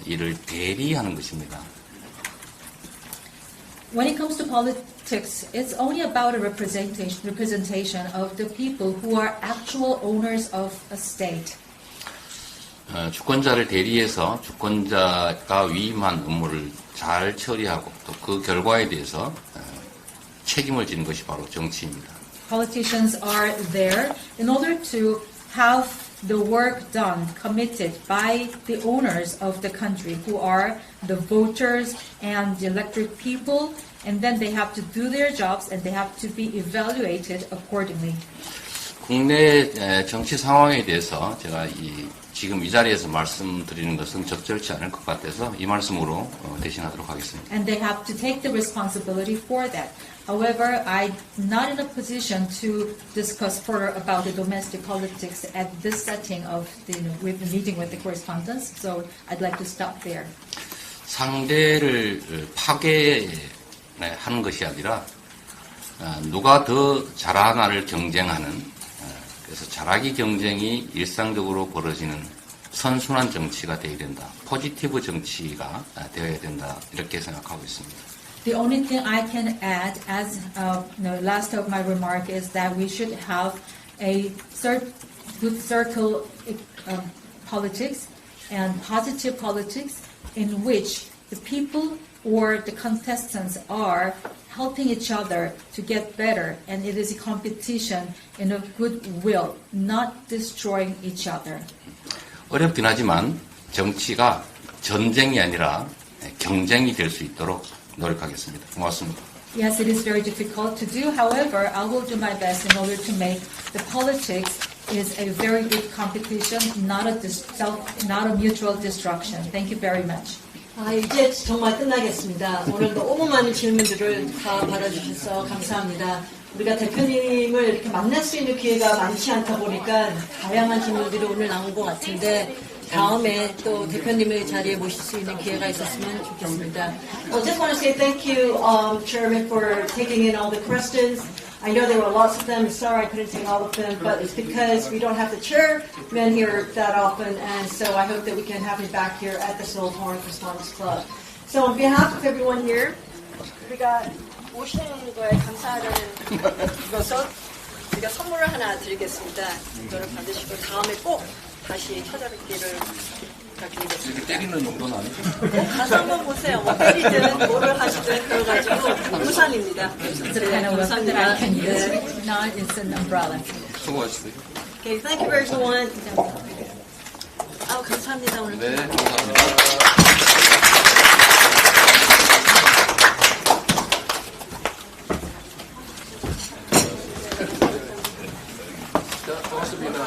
일을 대리하는 것입니다. When it comes to politics, it's only about a representation of the people who are actual owners of a state. 주권자를 대리해서 주권자가 위임한 업무를 잘 처리하고 또 그 결과에 대해서 책임을 지는 것이 바로 정치입니다. Politicians are there in order to have the work done, committed by the owners of the country, who are the voters and the elected people, and then they have to do their jobs and they have to be evaluated accordingly. 국내 정치 상황에 대해서 제가 지금 이 자리에서 말씀드리는 것은 적절치 않을 것 같아서 이 말씀으로 대신하도록 하겠습니다. And they have to take the responsibility for that. However, I'm not in a position to discuss further about the domestic politics at this setting of with the meeting with the correspondents, so I'd like to stop there. 상대를 파괴하는 것이 아니라 누가 더 잘하나를 경쟁하는 그래서 잘하기 경쟁이 일상적으로 벌어지는 선순환 정치가 되어야 된다. 포지티브 정치가 되어야 된다. 이렇게 생각하고 있습니다. The only thing I can add as last of my remark is that we should have a good circle politics and positive politics in which the people or the contestants are helping each other to get better, and it is a competition in a goodwill, not destroying each other. 어렵긴 하지만 정치가 전쟁이 아니라 경쟁이 될 수 있도록 노력하겠습니다. 고맙습니다. Yes, it is very difficult to do. However, I will do my best in order to make the politics is a very good competition, not a mutual destruction. Thank you very much. 이제 정말 끝나겠습니다. 오늘 너무 많은 질문들을 다 받아주셔서 감사합니다. 우리가 대표님을 이렇게 만날 수 있는 기회가 많지 않다 보니까 다양한 질문들이 오늘 나온 것 같은데 다음에 또 대표님의 자리에 모실 수 있는 기회가 있었으면 좋겠습니다. I just want to say thank you, Chairman, for taking in all the questions. I know there were lots of them. Sorry I couldn't take all of them, but it's because we don't have the chairman here that often, and so I hope that we can have him back here at the Seoul Foreign Correspondents Club. So on behalf of everyone here, 우리가 오시는 거에 감사하다는 것으로 우리가 선물을 하나 드리겠습니다. 이거를 받으시고 다음에 꼭 다시 찾아뵙기를 부탁드리겠습니다. 이렇게 때리는 정도는 아니죠? 가서 한번 보세요. 뭐 때리든 뭐를 하시든 그래가지고 우산입니다. 우산입니다. No, it's an umbrella. 수고하셨어요. Okay, thank you everyone. 감사합니다 오늘. 네, 감사합니다. 고맙습니다.